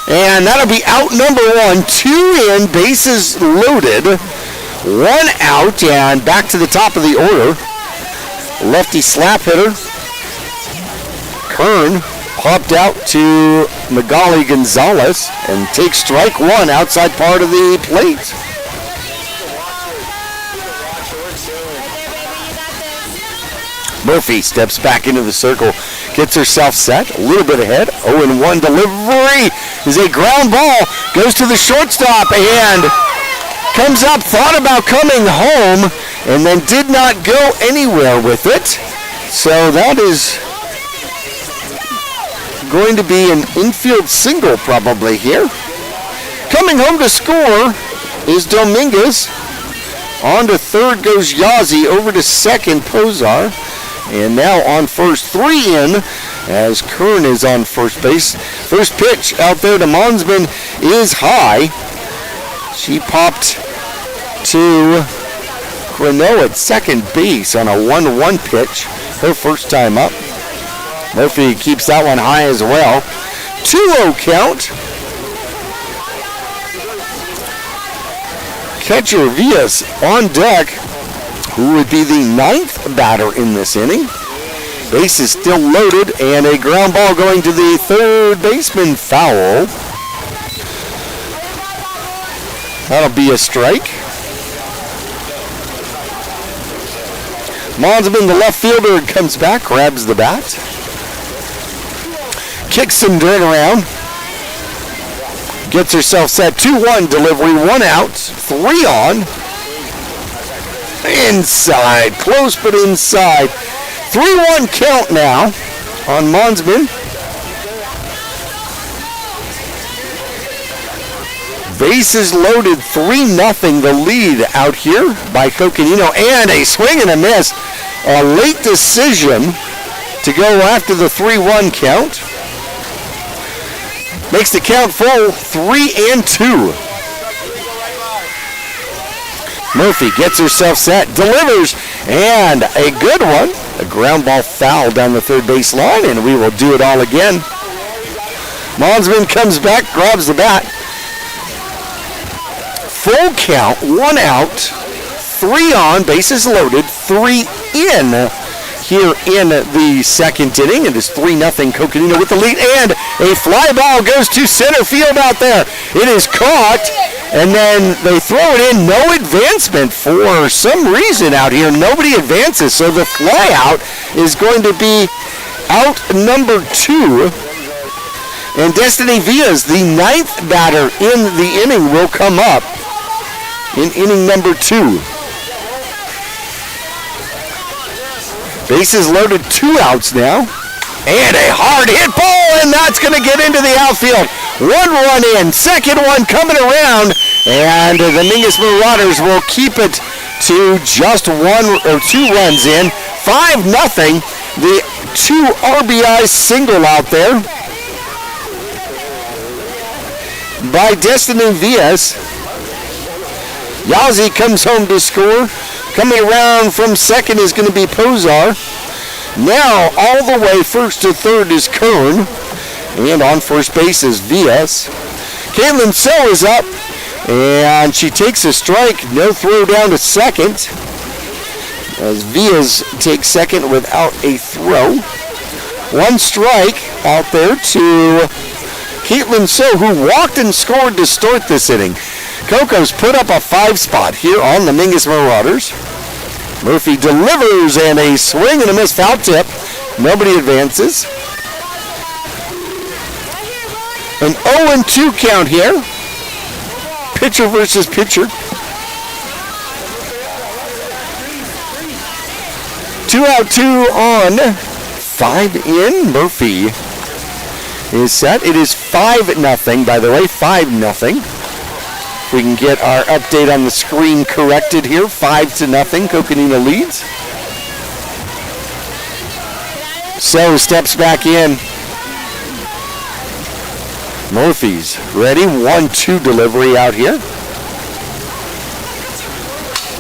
And that'll be out number 1. 2 in, bases loaded. 1 out, and back to the top of the order. Lefty slap hitter. Kern popped out to Magali Gonzalez and takes strike 1 outside part of the plate. Murphy steps back into the circle, gets herself set, a little bit ahead. 0-1 delivery is a ground ball, goes to the shortstop and comes up, thought about coming home, and then did not go anywhere with it. So that is going to be an infield single probably here. Coming home to score is Dominguez. On to third goes Yazzie, over to second Pozar. And now on first, 3 in as Kern is on first base. First pitch out there to Monsman is high. She popped to Renault at second base on a 1-1 pitch, her first time up. Murphy keeps that one high as well. 2-0 count. Catcher Villas on deck, who would be the 9th batter in this inning. Base is still loaded, and a ground ball going to the third baseman, foul. That'll be a strike. Monsman, the left fielder, comes back, grabs the bat. Kicks some dirt around. Gets herself set. 2-1 delivery, 1 out, 3 on. Inside, close but inside. 3-1 count now on Monsman. Bases loaded, 3-0 the lead out here by Coconino, and a swing and a miss. A late decision to go after the 3-1 count. Makes the count full, 3-2. Murphy gets herself set, delivers, and a good one. A ground ball foul down the third base line, and we will do it all again. Monsman comes back, grabs the bat. Full count, 1 out, 3 on, bases loaded, 3 in here in the second inning. It is 3-0 Coconino with the lead, and a fly ball goes to center field out there. It is caught, and then they throw it in. No advancement for some reason out here. Nobody advances, so the fly out is going to be out number 2. And Destiny Villas, the 9th batter in the inning, will come up in inning number 2. Bases loaded, 2 outs now. And a hard hit ball, and that's going to get into the outfield. 1 run in, second one coming around, and the Mingus Marauders will keep it to just 1 or 2 runs in. 5-0. The 2 RBI single out there by Destiny Villas. Yazzie comes home to score. Coming around from second is going to be Pozar. Now all the way first to third is Kern. And on first base is Villas. Caitlin So is up. And she takes a strike. No throw down to second. As Villas takes second without a throw. 1 strike out there to Caitlin So, who walked and scored to start this inning. Coco's put up a 5 spot here on the Mingus Marauders. Murphy delivers, and a swing and a miss, foul tip. Nobody advances. An 0-2 count here. Pitcher versus pitcher. 2 out, 2 on. 5 in. Murphy is set. It is 5-0, by the way, 5-0. We can get our update on the screen corrected here. 5-0, Coconino leads. So steps back in. Murphy's ready. 1-2 delivery out here.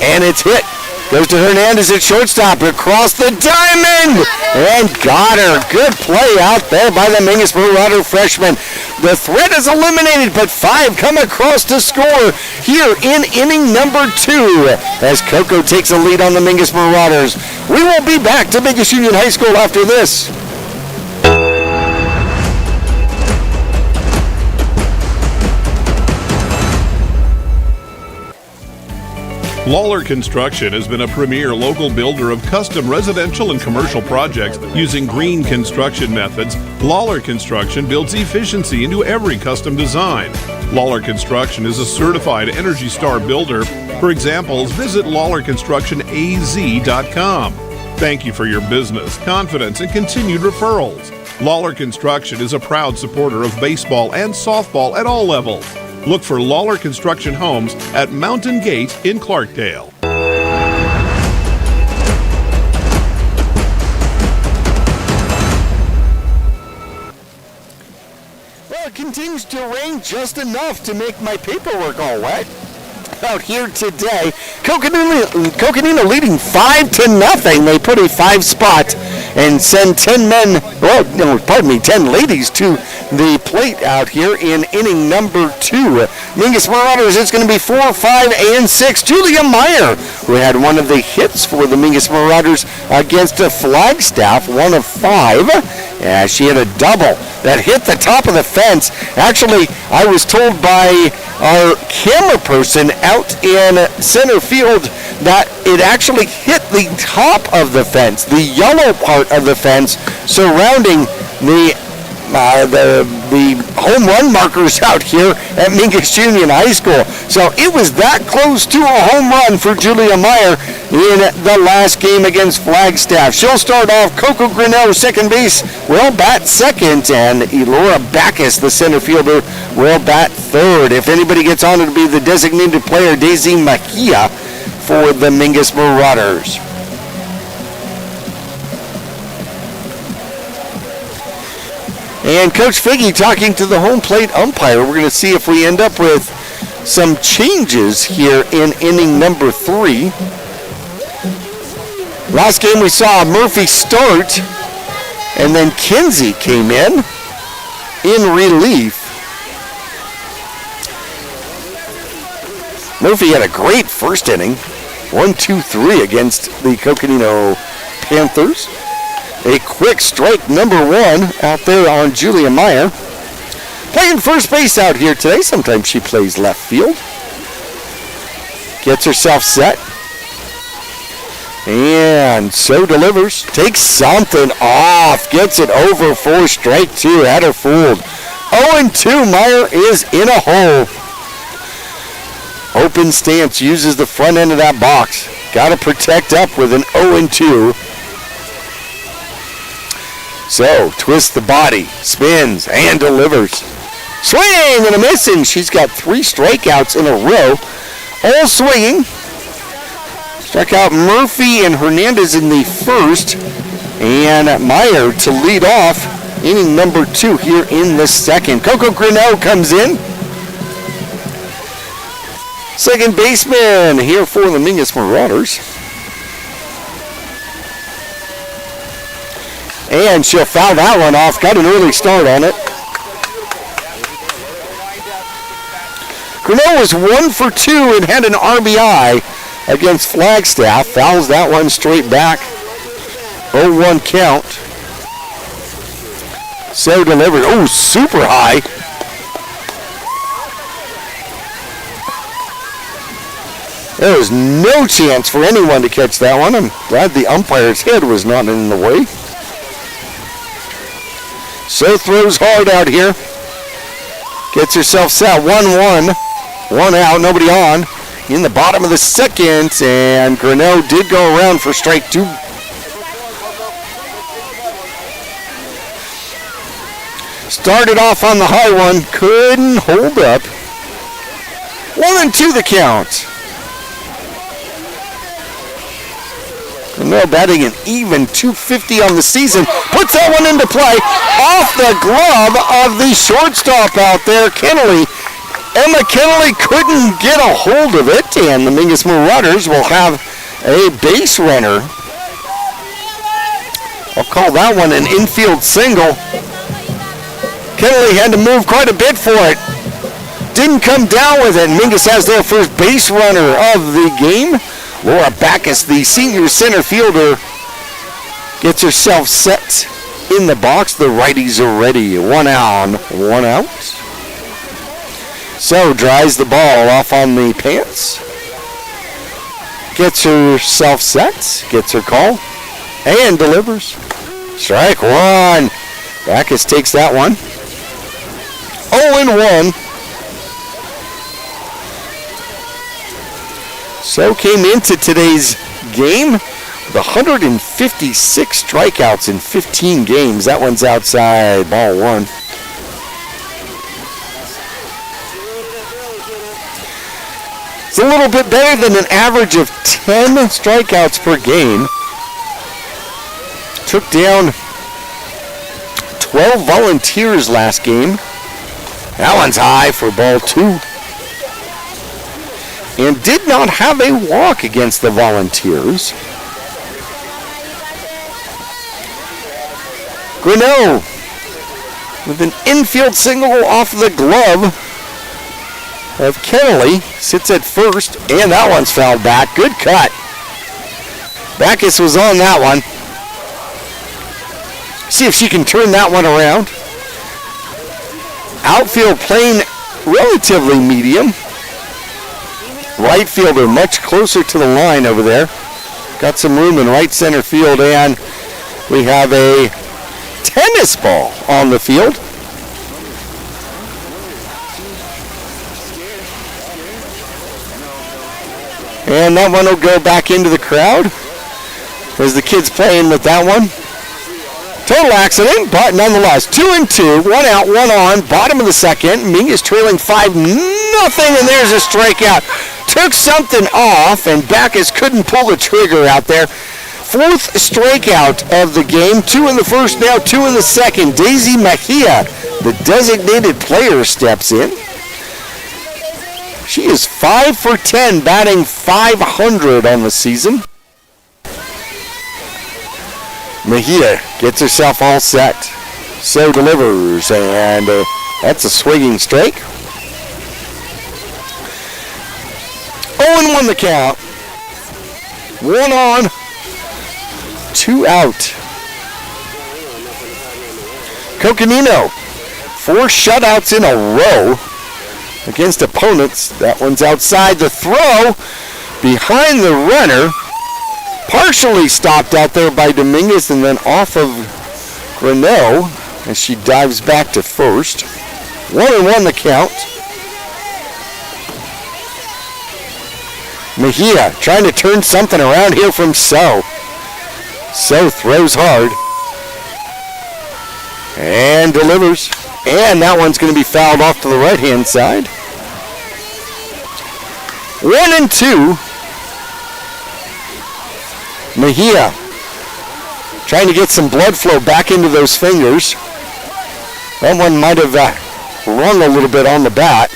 And it's hit. Goes to Hernandez at shortstop, across the diamond, and got her. Good play out there by the Mingus Marauder freshman. The threat is eliminated, but 5 come across to score here in inning number 2 as Coco takes a lead on the Mingus Marauders. We will be back to Mingus Union High School after this. Lawler Construction has been a premier local builder of custom residential and commercial projects using green construction methods. Lawler Construction builds efficiency into every custom design. Lawler Construction is a certified Energy Star builder. For examples, visit LawlerConstructionAZ.com. Thank you for your business, confidence, and continued referrals. Lawler Construction is a proud supporter of baseball and softball at all levels. Look for Lawler Construction Homes at Mountain Gate in Clarkdale. Well, it continues to rain just enough to make my paperwork all wet out here today. Coconino leading 5-0. They put a 5 spot and send 10 men, 10 ladies to the plate out here in inning number 2. Mingus Marauders, it's going to be 4, 5, and 6. Julia Meyer, who had one of the hits for the Mingus Marauders against a Flagstaff, 1 of 5. She had a double that hit the top of the fence. Actually, I was told by our camera person out in center field that it actually hit the top of the fence, the yellow part of the fence surrounding the home run markers out here at Mingus Union High School. So it was that close to a home run for Julia Meyer in the last game against Flagstaff. She'll start off. Coco Grinnell, second base, will bat second, and Elora Backus, the center fielder, will bat third. If anybody gets on, it'll be the designated player, Daisy Mejia, for the Mingus Marauders. And Coach Figge talking to the home plate umpire. We're going to see if we end up with some changes here in inning number 3. Last game we saw Murphy start, and then Kinsey came in relief. Murphy had a great first inning, 1-2-3 against the Coconino Panthers. A quick strike number 1 out there on Julia Meyer. Playing first base out here today. Sometimes she plays left field. Gets herself set. And so delivers. Takes something off. Gets it over for strike 2. Had her fooled. 0-2. Meyer is in a hole. Open stance. Uses the front end of that box. Got to protect up with an 0-2. So, twists the body, spins, and delivers. Swing and a miss, and she's got 3 strikeouts in a row. All swinging. Struck out Murphy and Hernandez in the first. And Meyer to lead off inning number 2 here in the second. Coco Grinnell comes in. Second baseman here for the Mingus Marauders. And she'll foul that one off. Got an early start on it. Grinnell was 1 for 2 and had an RBI against Flagstaff. Fouls that one straight back. 0-1 count. So delivered. Oh, super high. There was no chance for anyone to catch that one. I'm glad the umpire's head was not in the way. So throws hard out here. Gets herself set. 1-1. 1 out, nobody on. In the bottom of the second, and Grinnell did go around for strike 2. Started off on the high one. Couldn't hold up. 1-2 the count. Grinnell batting an even .250 on the season. Puts that one into play. Off the glove of the shortstop out there, Kennelly. Emma Kennelly couldn't get a hold of it, and the Mingus Marauders will have a base runner. I'll call that one an infield single. Kennelly had to move quite a bit for it. Didn't come down with it. Mingus has their first base runner of the game. Laura Backus, the senior center fielder, gets herself set in the box. The righties are ready. 1 on, 1 out. So dries the ball off on the pants. Gets herself set. Gets her call. And delivers. Strike 1. Backus takes that one. 0-1. So came into today's game with 156 strikeouts in 15 games. That one's outside, ball 1. It's a little bit better than an average of 10 strikeouts per game. Took down 12 Volunteers last game. That one's high for ball 2. And did not have a walk against the Volunteers. Grinnell with an infield single off the glove of Kennelly. Sits at first, and that one's fouled back. Good cut. Backus was on that one. See if she can turn that one around. Outfield playing relatively medium. Right fielder much closer to the line over there. Got some room in right center field, and we have a tennis ball on the field. And that one will go back into the crowd as the kids playing with that one. Total accident, but nonetheless, 2-2, 1 out, 1 on, bottom of the second. Ming is trailing 5-0, and there's a strikeout. Took something off, and Backus couldn't pull the trigger out there. 4th strikeout of the game. 2 in the first, now 2 in the second. Daisy Mejia, the designated player, steps in. She is 5 for 10, batting .500 on the season. Mejia gets herself all set. So delivers, and that's a swinging strike. 0-1 the count. 1 on, 2 out. Coconino, 4 shutouts in a row against opponents. That one's outside. The throw behind the runner, partially stopped out there by Dominguez and then off of Grinnell as she dives back to first. 1-1 the count. Mejia trying to turn something around here from So. So throws hard and delivers. And that one's going to be fouled off to the right-hand side. 1-2. Mejia trying to get some blood flow back into those fingers. That one might have rung a little bit on the bat.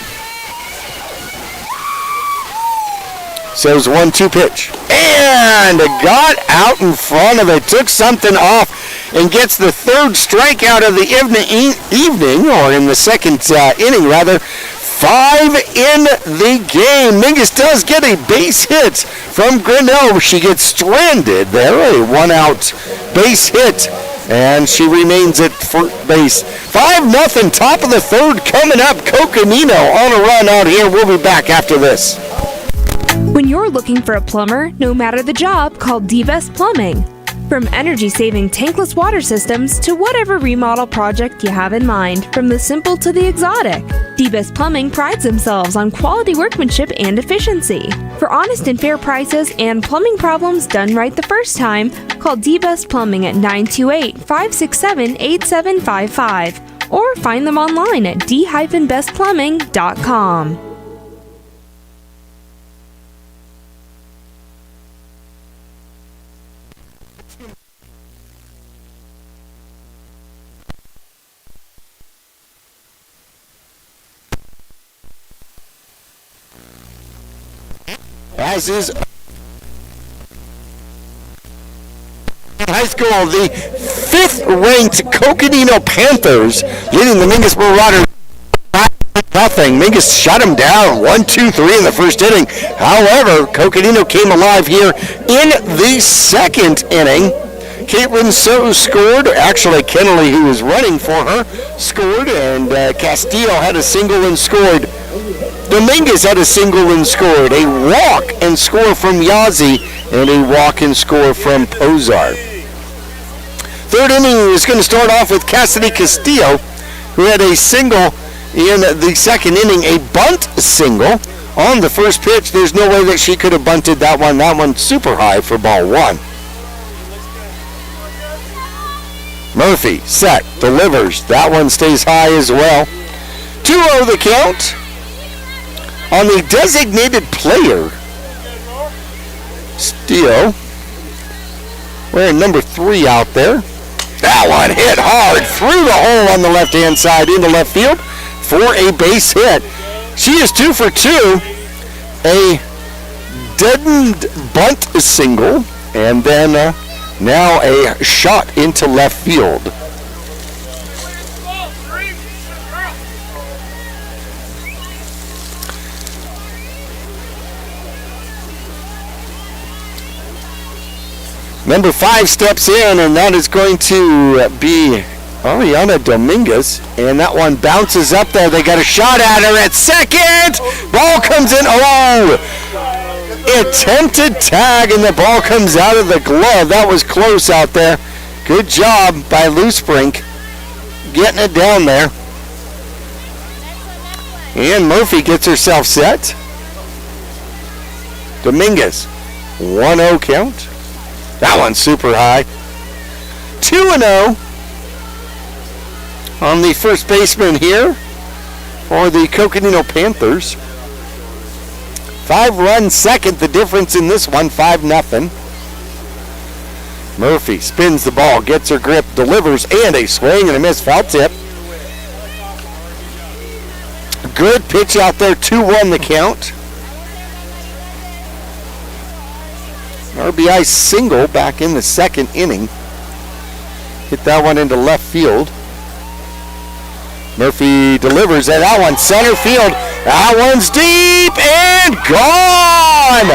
So it's 1-2 pitch. And it got out in front of it, took something off, and gets the 3rd strikeout of the evening, or in the second inning rather. 5 in the game. Mingus does get a base hit from Grinnell. She gets stranded there, a 1-out base hit, and she remains at first base. 5-0, top of the 3rd coming up. Coconino on a run out here. We'll be back after this. When you're looking for a plumber, no matter the job, call D-Best Plumbing. From energy-saving tankless water systems to whatever remodel project you have in mind, from the simple to the exotic, D-Best Plumbing prides themselves on quality workmanship and efficiency. For honest and fair prices and plumbing problems done right the first time, call D-Best Plumbing at 928-567-8755 or find them online at d-bestplumbing.com. As is high school, the 5th-ranked Coconino Panthers leading the Mingus Marauders 5-0. Mingus shut them down 1-2-3 in the first inning. However, Coconino came alive here in the second inning. Caitlin So scored. Actually, Kennelly, who was running for her, scored, and Castillo had a single and scored. Dominguez had a single and scored. A walk and score from Yazzie, and a walk and score from Pozar. 3rd inning is going to start off with Cassidy Castillo, who had a single in the second inning, a bunt single on the first pitch. There's no way that she could have bunted that one. That one's super high for ball 1. Murphy, set, delivers. That one stays high as well. 2-0 the count. On the designated player, Steele, wearing number 3 out there. That one hit hard through the hole on the left-hand side into left field for a base hit. She is 2 for 2. A deadened bunt single, and then now a shot into left field. Number 5 steps in, and that is going to be Ariana Dominguez, and that one bounces up there. They got a shot at her at second. Ball comes in. Oh! Attempted tag, and the ball comes out of the glove. That was close out there. Good job by Loosebrink getting it down there. And Murphy gets herself set. Dominguez, 1-0 count. That one's super high. 2-0 on the first baseman here for the Coconino Panthers. 5-run second, the difference in this one, 5-0. Murphy spins the ball, gets her grip, delivers, and a swing and a miss, foul tip. Good pitch out there, 2-1 the count. RBI single back in the second inning. Hit that one into left field. Murphy delivers, and that one center field. That one's deep and gone!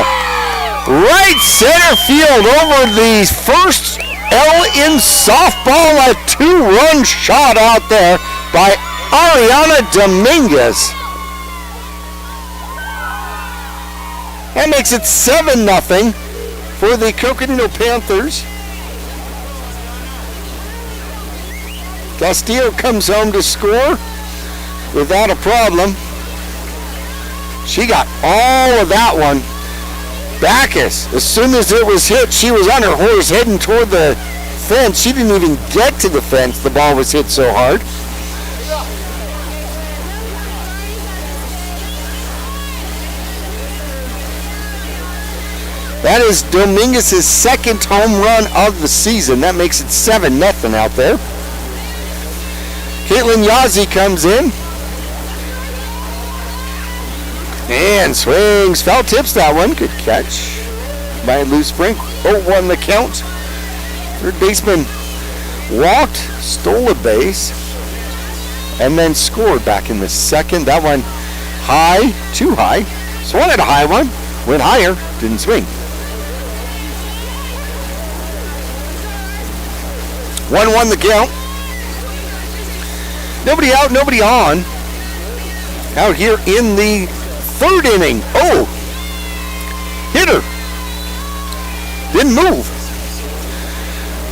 Right center field over the first L in softball. A 2-run shot out there by Ariana Dominguez. That makes it 7-0 for the Coconino Panthers. Castillo comes home to score without a problem. She got all of that one. Backus, as soon as it was hit, she was on her horse heading toward the fence. She didn't even get to the fence. The ball was hit so hard. That is Dominguez's second home run of the season. That makes it 7-0 out there. Caitlin Yazzie comes in and swings, foul tips that one. Good catch by Lou Sprink. 0-1 the count. Third baseman walked, stole a base, and then scored back in the second. That one high, too high. Swung at a high one, went higher, didn't swing. 1-1 the count. Nobody out, nobody on. Out here in the third inning. Oh! Hit her. Didn't move.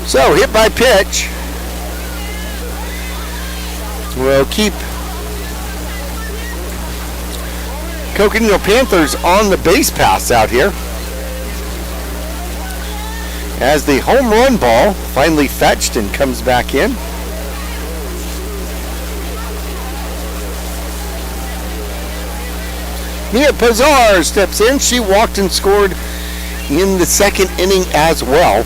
So, hit by pitch. We'll keep Coconino Panthers on the base pass out here. As the home run ball finally fetched and comes back in. Mia Pazar steps in. She walked and scored in the second inning as well.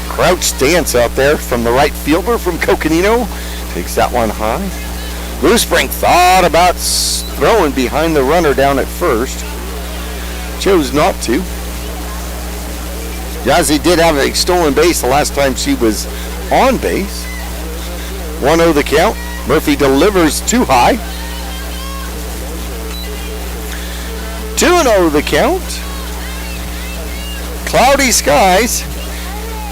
Crouch stance out there from the right fielder from Coconino. Takes that one high. Lou Sprink thought about throwing behind the runner down at first. Chose not to. Yazzie did have a stolen base the last time she was on base. 1-0 the count. Murphy delivers too high. 2-0 the count. Cloudy skies.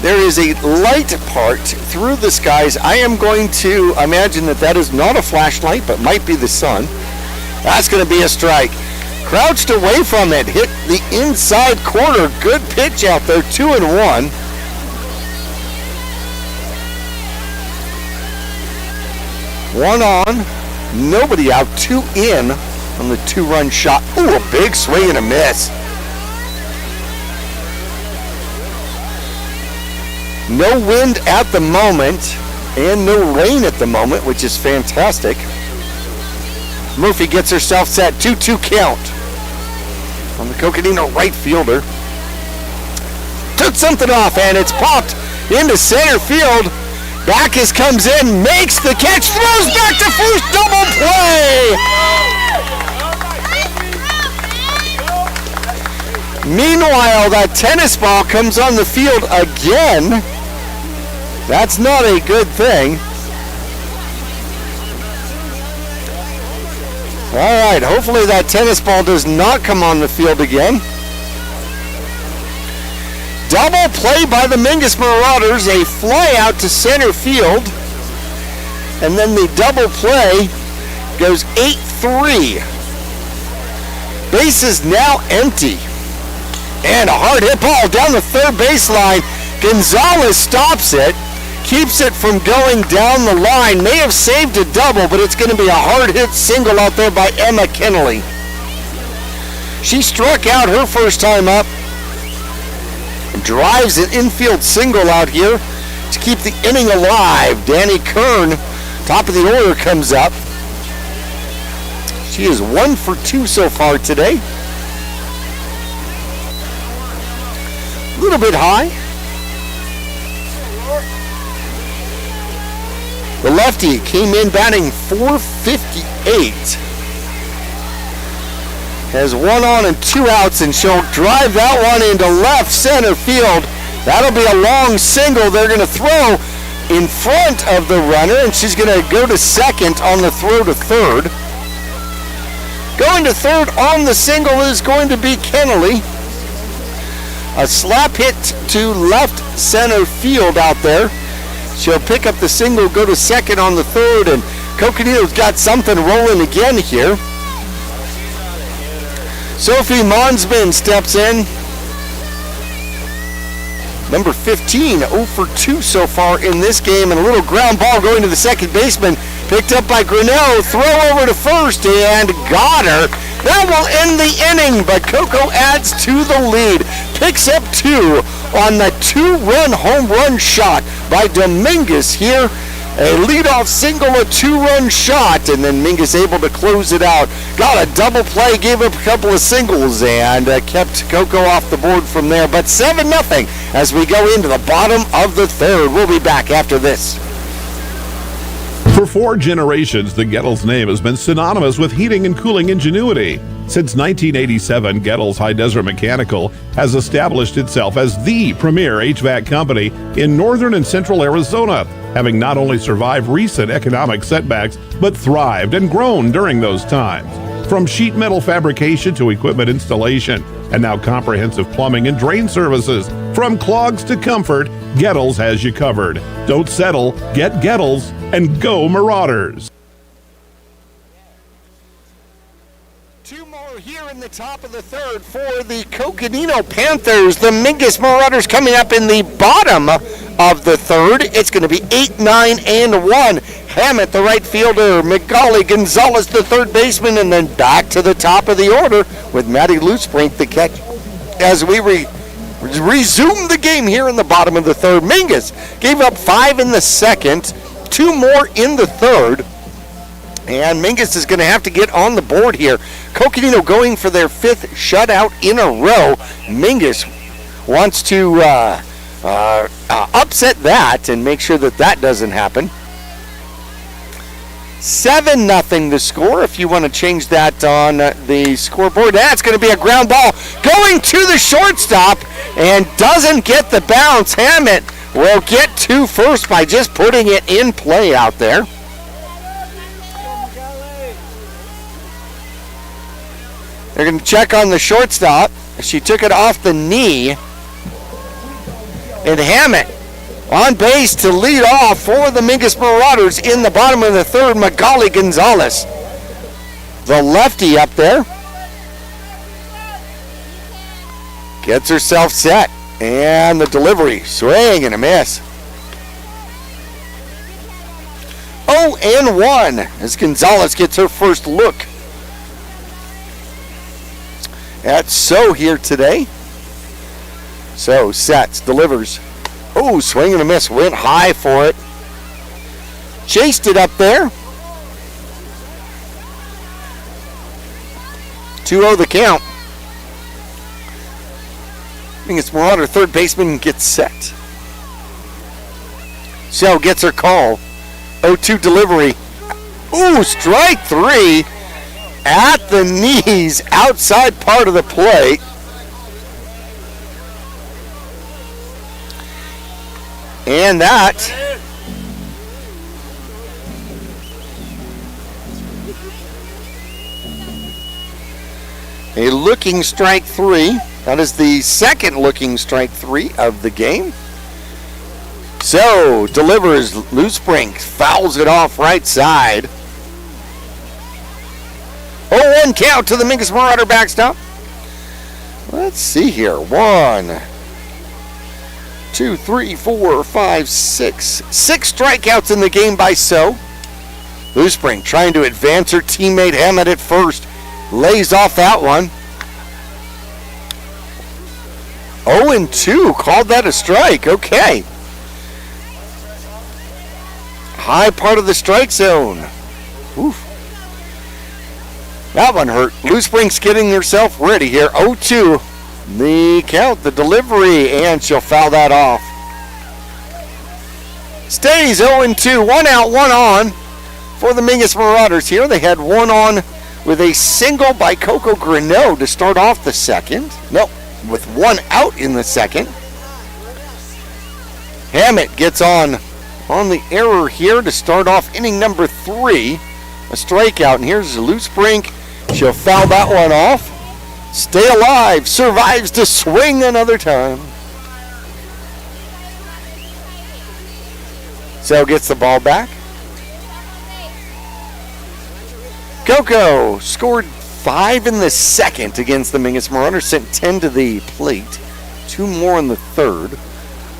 There is a light part through the skies. I am going to imagine that is not a flashlight, but might be the sun. That's going to be a strike. Crouched away from it, hit the inside corner. Good pitch out there, 2-1. One on, nobody out, 2 in on the 2-run shot. Ooh, a big swing and a miss. No wind at the moment, and no rain at the moment, which is fantastic. Murphy gets herself set, 2-2 count on the Coconino right fielder. Took something off, and it's popped into center field. Backus comes in, makes the catch, throws back to first, double play! Meanwhile, that tennis ball comes on the field again. That's not a good thing. All right, hopefully that tennis ball does not come on the field again. Double play by the Mingus Marauders, a fly out to center field. And then the double play goes 8-3. Base is now empty. And a hard hit ball down the third baseline. Gonzalez stops it, keeps it from going down the line. May have saved a double, but it's going to be a hard hit single out there by Emma Kennelly. She struck out her first time up. Drives an infield single out here to keep the inning alive. Danny Kern, top of the order, comes up. She is 1 for 2 so far today. A little bit high. The lefty came in batting .458. Has 1 on and 2 outs, and she'll drive that one into left center field. That'll be a long single. They're going to throw in front of the runner, and she's going to go to second on the throw to third. Going to third on the single is going to be Kennelly. A slap hit to left center field out there. She'll pick up the single, go to second on the third, and Coconino's got something rolling again here. Sophie Monsman steps in. Number 15, 0 for 2 so far in this game, and a little ground ball going to the second baseman. Picked up by Grinnell, throw over to first, and got her. That will end the inning, but Coco adds to the lead. Picks up 2 on the 2-run home run shot by Dominguez here. A leadoff single, a 2-run shot, and then Mingus able to close it out. Got a double play, gave up a couple of singles, and kept Coco off the board from there. But 7-0 as we go into the bottom of the third. We'll be back after this. For 4 generations, the Gettles name has been synonymous with heating and cooling ingenuity. Since 1987, Gettles High Desert Mechanical has established itself as the premier HVAC company in northern and central Arizona, having not only survived recent economic setbacks, but thrived and grown during those times. From sheet metal fabrication to equipment installation, and now comprehensive plumbing and drain services. From clogs to comfort, Gettles has you covered. Don't settle, get Gettles, and go Marauders. 2 more here in the top of the third for the Coconino Panthers. The Mingus Marauders coming up in the bottom of the third. It's going to be 8, 9, and 1. Hammett, the right fielder, McGauley, Gonzalez, the third baseman, and then back to the top of the order with Maddie Loosebrink, the catch, as we resume the game here in the bottom of the third. Mingus gave up 5 in the second, 2 more in the third, and Mingus is going to have to get on the board here. Coconino going for their 5th shutout in a row. Mingus wants to upset that and make sure that that doesn't happen. 7-0 the score. If you want to change that on the scoreboard, that's going to be a ground ball going to the shortstop and doesn't get the bounce. Hammett will get to first by just putting it in play out there. They're going to check on the shortstop. She took it off the knee. And Hammett on base to lead off for the Mingus Marauders in the bottom of the third. Magali Gonzalez, the lefty up there, gets herself set. And the delivery, swing and a miss. 0-1 as Gonzalez gets her first look at So here today. So sets, delivers. Oh, swing and a miss. Went high for it. Chased it up there. 2-0 the count. I think it's Marauder, third baseman, gets set. So gets her call. 0-2 delivery. Ooh, strike 3 at the knees, outside part of the plate. And that a looking strike 3. That is the second looking strike 3 of the game. So delivers, Loosebrink fouls it off right side. 0-1 count to the Mingus Marauder backstop. Let's see here. 1, 2, 3, 4, 5, 6. 6 strikeouts in the game by So. Loosebrink trying to advance her teammate Hammett at first. Lays off that one. 0-2. Called that a strike. Okay. High part of the strike zone. Oof. That one hurt. Loosebrink's getting herself ready here. 0-2. The count, the delivery, and she'll foul that off. Stays 0-2, 1 out, 1 on for the Mingus Marauders here. They had 1 on with a single by Coconino to start off the second. Nope, with 1 out in the second. Hammett gets on the error here to start off inning number 3. A strikeout, and here's a loose brink. She'll foul that one off. Stay alive, survives to swing another time. So gets the ball back. Coco scored 5 in the second against the Mingus Marauders, sent 10 to the plate. 2 more in the third.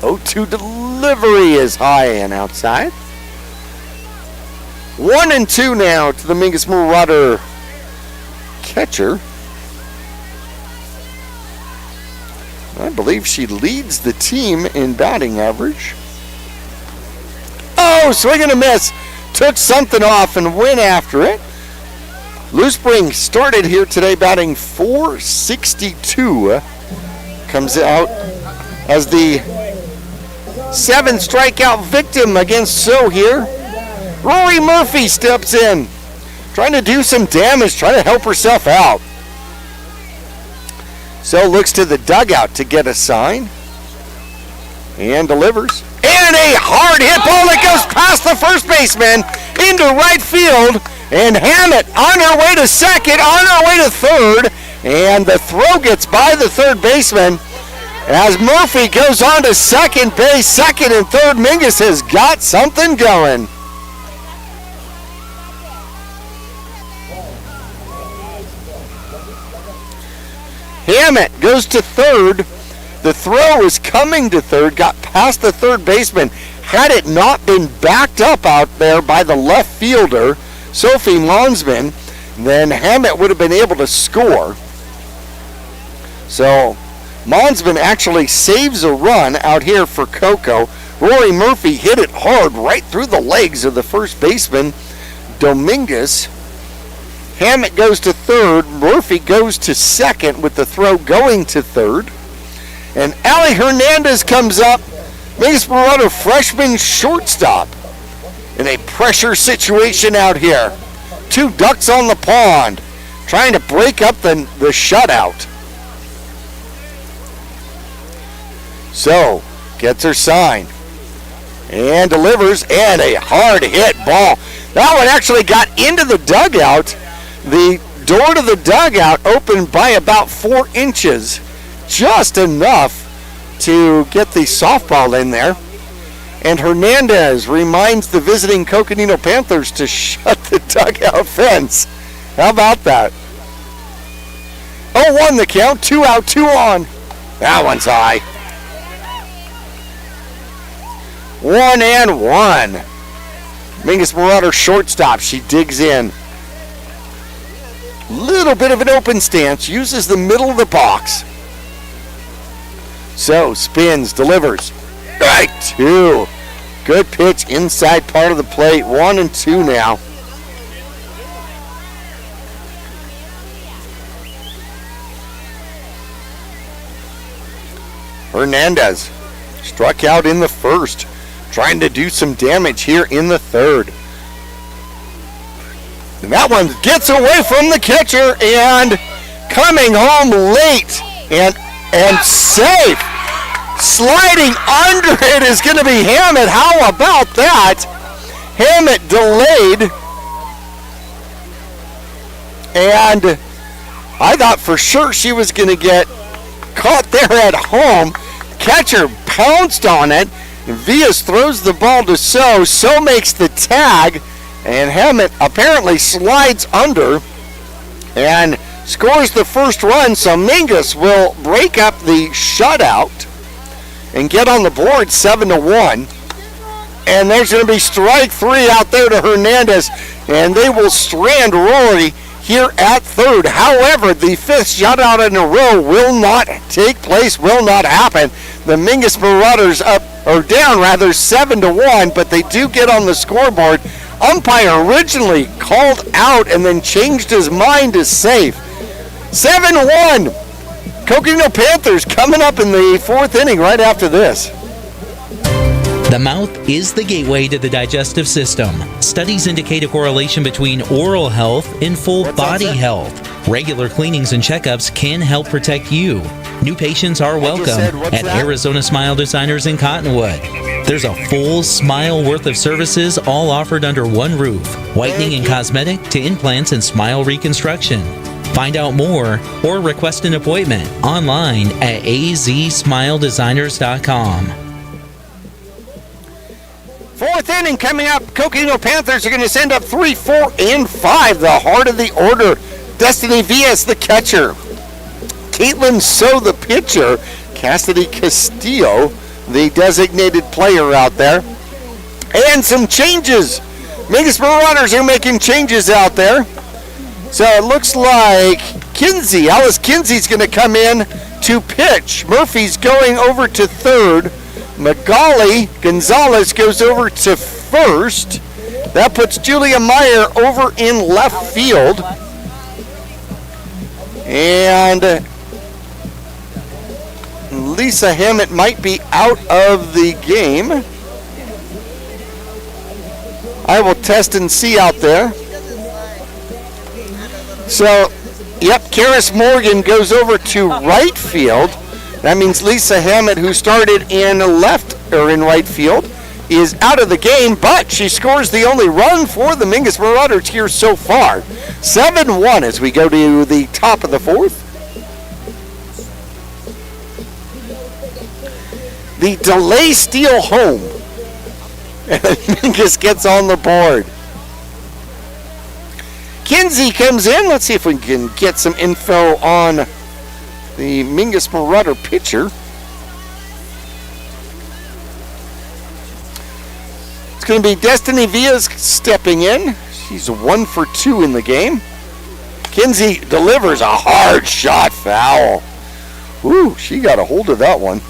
0-2 delivery is high and outside. 1-2 now to the Mingus Marauder catcher. I believe she leads the team in batting average. Oh, swing and a miss. Took something off and went after it. Loosebring started here today batting .462. Comes out as the 7th strikeout victim against So here. Rory Murphy steps in, trying to do some damage, trying to help herself out. So looks to the dugout to get a sign. And delivers. And a hard hit ball that goes past the first baseman into right field. And Hammett on her way to second, on her way to third. And the throw gets by the third baseman. As Murphy goes on to second base, second and third, Mingus has got something going. Hammett goes to third. The throw is coming to third, got past the third baseman. Had it not been backed up out there by the left fielder, Sophie Monsman, then Hammett would have been able to score. So Monsman actually saves a run out here for Coco. Rory Murphy hit it hard right through the legs of the first baseman, Dominguez. Hammett goes to third. Murphy goes to second with the throw going to third. And Allie Hernandez comes up. Mingus Marauder freshman shortstop in a pressure situation out here. 2 ducks on the pond trying to break up the shutout. So gets her sign and delivers, and a hard hit ball. That one actually got into the dugout. The door to the dugout opened by about 4 inches, just enough to get the softball in there. And Hernandez reminds the visiting Coconino Panthers to shut the dugout fence. How about that? 0-1 the count, 2 out, 2 on. That one's high. 1-1. Mingus Marauder shortstop. She digs in. Little bit of an open stance. Uses the middle of the box. So spins, delivers. Right, 2. Good pitch inside part of the plate. 1-2 now. Hernandez struck out in the first, trying to do some damage here in the third. And that one gets away from the catcher and coming home late and safe. Sliding under it is going to be Hammett. How about that? Hammett delayed. And I thought for sure she was going to get caught there at home. Catcher pounced on it. Villas throws the ball to So. So makes the tag. And Hammett apparently slides under and scores the first run. So Mingus will break up the shutout and get on the board 7-1. And there's going to be strike 3 out there to Hernandez. And they will strand Rory here at third. However, the 5th shutout in a row will not take place, will not happen. The Mingus Marauders down 7-1, but they do get on the scoreboard. Umpire originally called out and then changed his mind to safe. 7-1. Coconino Panthers coming up in the fourth inning right after this. The mouth is the gateway to the digestive system. Studies indicate a correlation between oral health and full body health. Regular cleanings and checkups can help protect you. New patients are welcome at Arizona Smile Designers in Cottonwood. There's a full smile worth of services all offered under one roof. Whitening and cosmetic to implants and smile reconstruction. Find out more or request an appointment online at azsmiledesigners.com. Fourth inning coming up. Coconino Panthers are going to send up 3, 4, and 5. The heart of the order. Destiny Villas, the catcher. Caitlin So, the pitcher. Cassidy Castillo, the designated player out there. And some changes. Mingus Marauders are making changes out there. So it looks like Alice Kinsey's going to come in to pitch. Murphy's going over to third. Magali Gonzalez goes over to first. That puts Julia Meyer over in left field. And Lisa Hammett might be out of the game. I will test and see out there. So, yep, Karis Morgan goes over to right field. That means Lisa Hammett, who started in right field, is out of the game, but she scores the only run for the Mingus Marauders here so far. 7-1 as we go to the top of the fourth. The delay steal home. And Mingus gets on the board. Kinsey comes in. Let's see if we can get some info on the Mingus Marauder pitcher. It's going to be Destiny Villas stepping in. She's 1 for 2 in the game. Kinsey delivers a hard shot foul. Ooh, she got a hold of that one.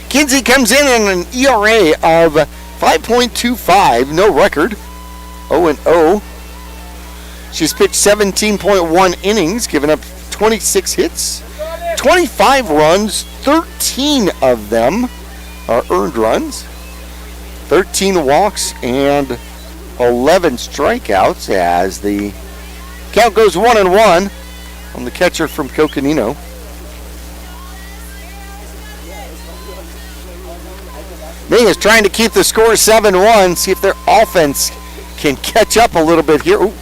Kinsey comes in on an ERA of 5.25, no record, 0-0. She's pitched 17.1 innings, given up 26 hits, 25 runs, 13 of them are earned runs, 13 walks, and 11 strikeouts as the count goes 1-1 on the catcher from Coconino. Ming is trying to keep the score 7-1, see if their offense can catch up a little bit here. Ooh.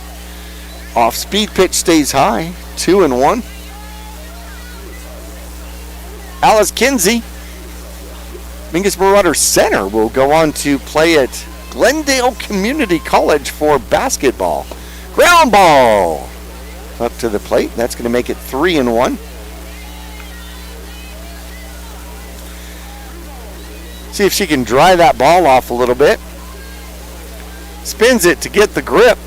Off-speed pitch stays high, 2-1. Alice Kinsey, Mingus Marauder center, will go on to play at Glendale Community College for basketball. Ground ball up to the plate. That's going to make it 3-1. See if she can dry that ball off a little bit. Spins it to get the grip.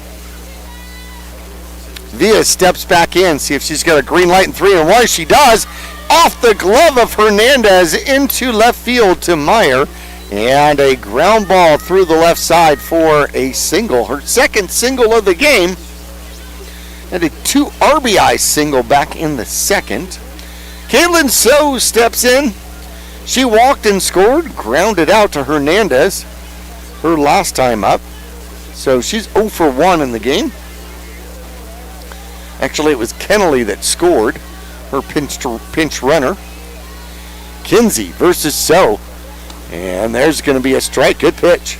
Villa steps back in, see if she's got a green light in 3-1. She does. Off the glove of Hernandez into left field to Meyer. And a ground ball through the left side for a single. Her second single of the game. And a 2 RBI single back in the second. Caitlin So steps in. She walked and scored, grounded out to Hernandez, her last time up. So she's 0 for 1 in the game. Actually, it was Kennelly that scored, her pinch runner. Kinsey versus So. And there's going to be a strike. Good pitch.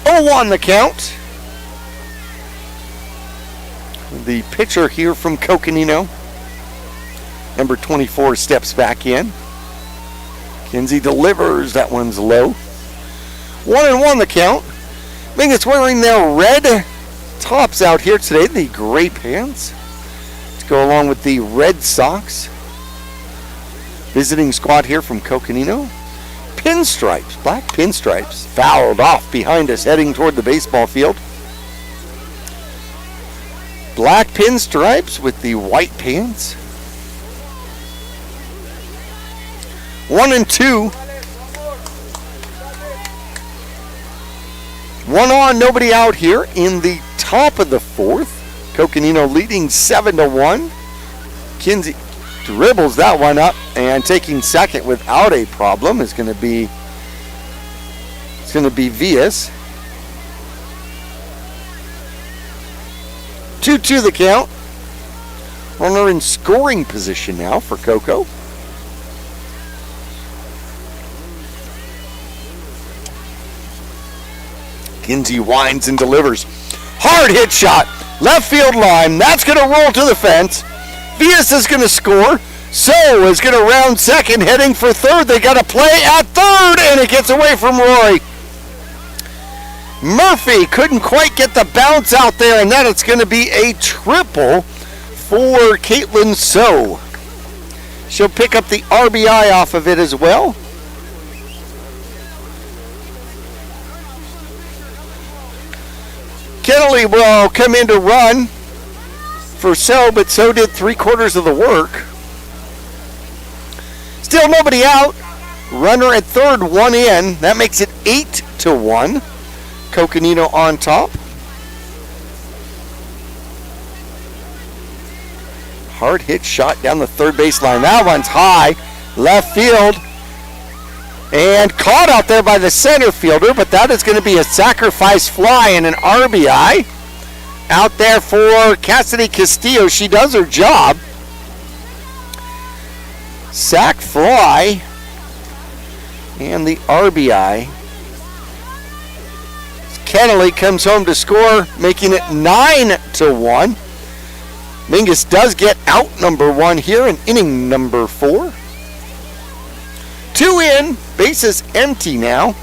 0-1 the count. The pitcher here from Coconino, number 24, steps back in. Kinsey delivers. That one's low. 1-1 the count. Mingus wearing their red tops out here today, the gray pants, to go along with the red socks. Visiting squad here from Coconino. Pinstripes, black pinstripes, fouled off behind us, heading toward the baseball field. Black pinstripes with the white pants. 1-2. 1 on, nobody out here in the top of the fourth. Coconino leading 7-1. Kinsey dribbles that one up, and taking second without a problem is going to be Vias. 2-2 the count. Runner in scoring position now for Coco. Kinsey winds and delivers. Hard hit shot. Left field line. That's going to roll to the fence. Vias is going to score. So is going to round second, heading for third. They got a play at third, and it gets away from Roy. Murphy couldn't quite get the bounce out there, and then it's going to be a triple for Caitlin So. She'll pick up the RBI off of it as well. Kennelly will come in to run for So, but So did 3/4 of the work. Still nobody out. Runner at third, one in. That makes it 8-1. Coconino on top. Hard hit shot down the third baseline. That one's high. Left field. And caught out there by the center fielder, but that is going to be a sacrifice fly and an RBI. Out there for Cassidy Castillo. She does her job. Sac fly. And the RBI. Kennelly comes home to score, making it 9-1. Mingus does get out number one here in inning number 4. 2 in, bases empty now.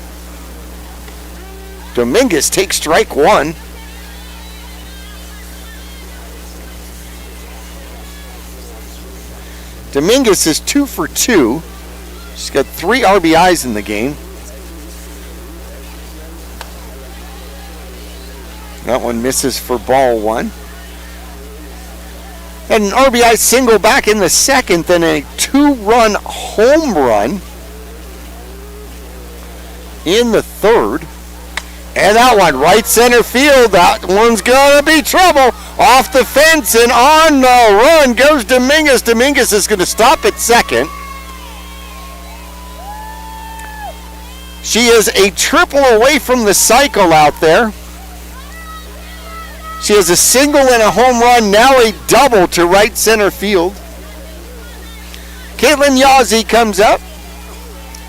Dominguez takes strike 1. Dominguez is 2 for 2. She's got 3 RBIs in the game. That one misses for ball 1. And an RBI single back in the second, then a 2-run home run in the third. And that one, right center field. That one's going to be trouble. Off the fence and on the run goes Dominguez. Dominguez is going to stop at second. She is a triple away from the cycle out there. She has a single and a home run, now a double to right center field. Caitlin Yazzie comes up.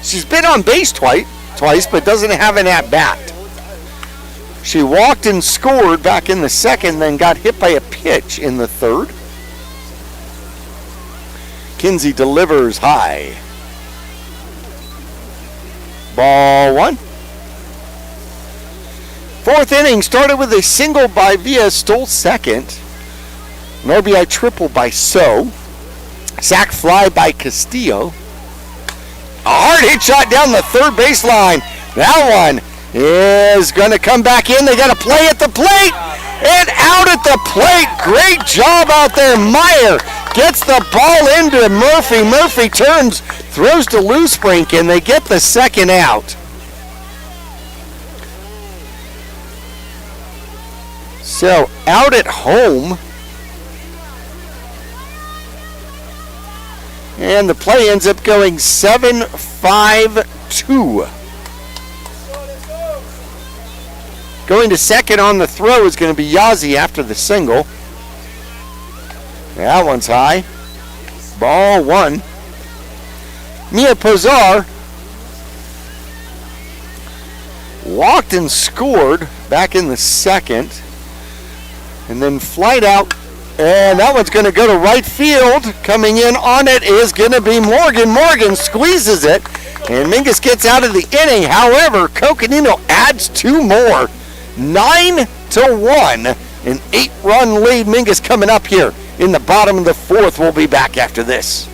She's been on base twice, but doesn't have an at-bat. She walked and scored back in the second, then got hit by a pitch in the third. Kinsey delivers high. Ball 1. Fourth inning started with a single by Villa, stole second. An RBI triple by So. Sac fly by Castillo. A hard hit shot down the third baseline. That one is going to come back in. They got a play at the plate and out at the plate. Great job out there. Meyer gets the ball into Murphy. Murphy turns, throws to Loosbrink, and they get the second out. So out at home. And the play ends up going 7-5-2. Going to second on the throw is going to be Yazzie after the single. That one's high. Ball 1. Mia Pozar walked and scored back in the second. And then flight out. And that one's going to go to right field. Coming in on it is going to be Morgan. Morgan squeezes it. And Mingus gets out of the inning. However, Coconino adds 2 more. 9-1. An 8-run lead. Mingus coming up here in the bottom of the 4th. We'll be back after this.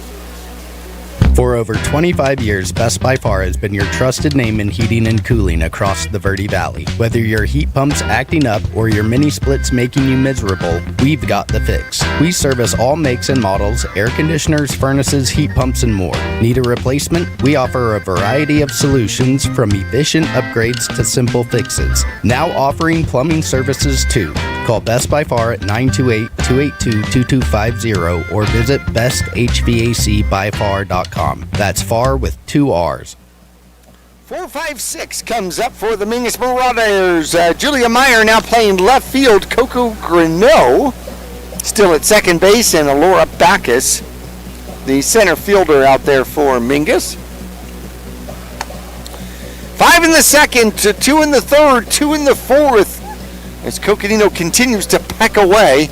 For over 25 years, Best by Far has been your trusted name in heating and cooling across the Verde Valley. Whether your heat pump's acting up or your mini split's making you miserable, we've got the fix. We service all makes and models, air conditioners, furnaces, heat pumps, and more. Need a replacement? We offer a variety of solutions from efficient upgrades to simple fixes. Now offering plumbing services too. Call Best by Far at 928-282-2250 or visit besthvacbyfar.com. That's far with 2 R's. 4-5-6 comes up for the Mingus Marauders. Julia Meyer now playing left field. Coconino still at second base, and Alora Backus, the center fielder out there for Mingus. 5 in the second, 2 in the third, 2 in the fourth, as Coconino continues to peck away.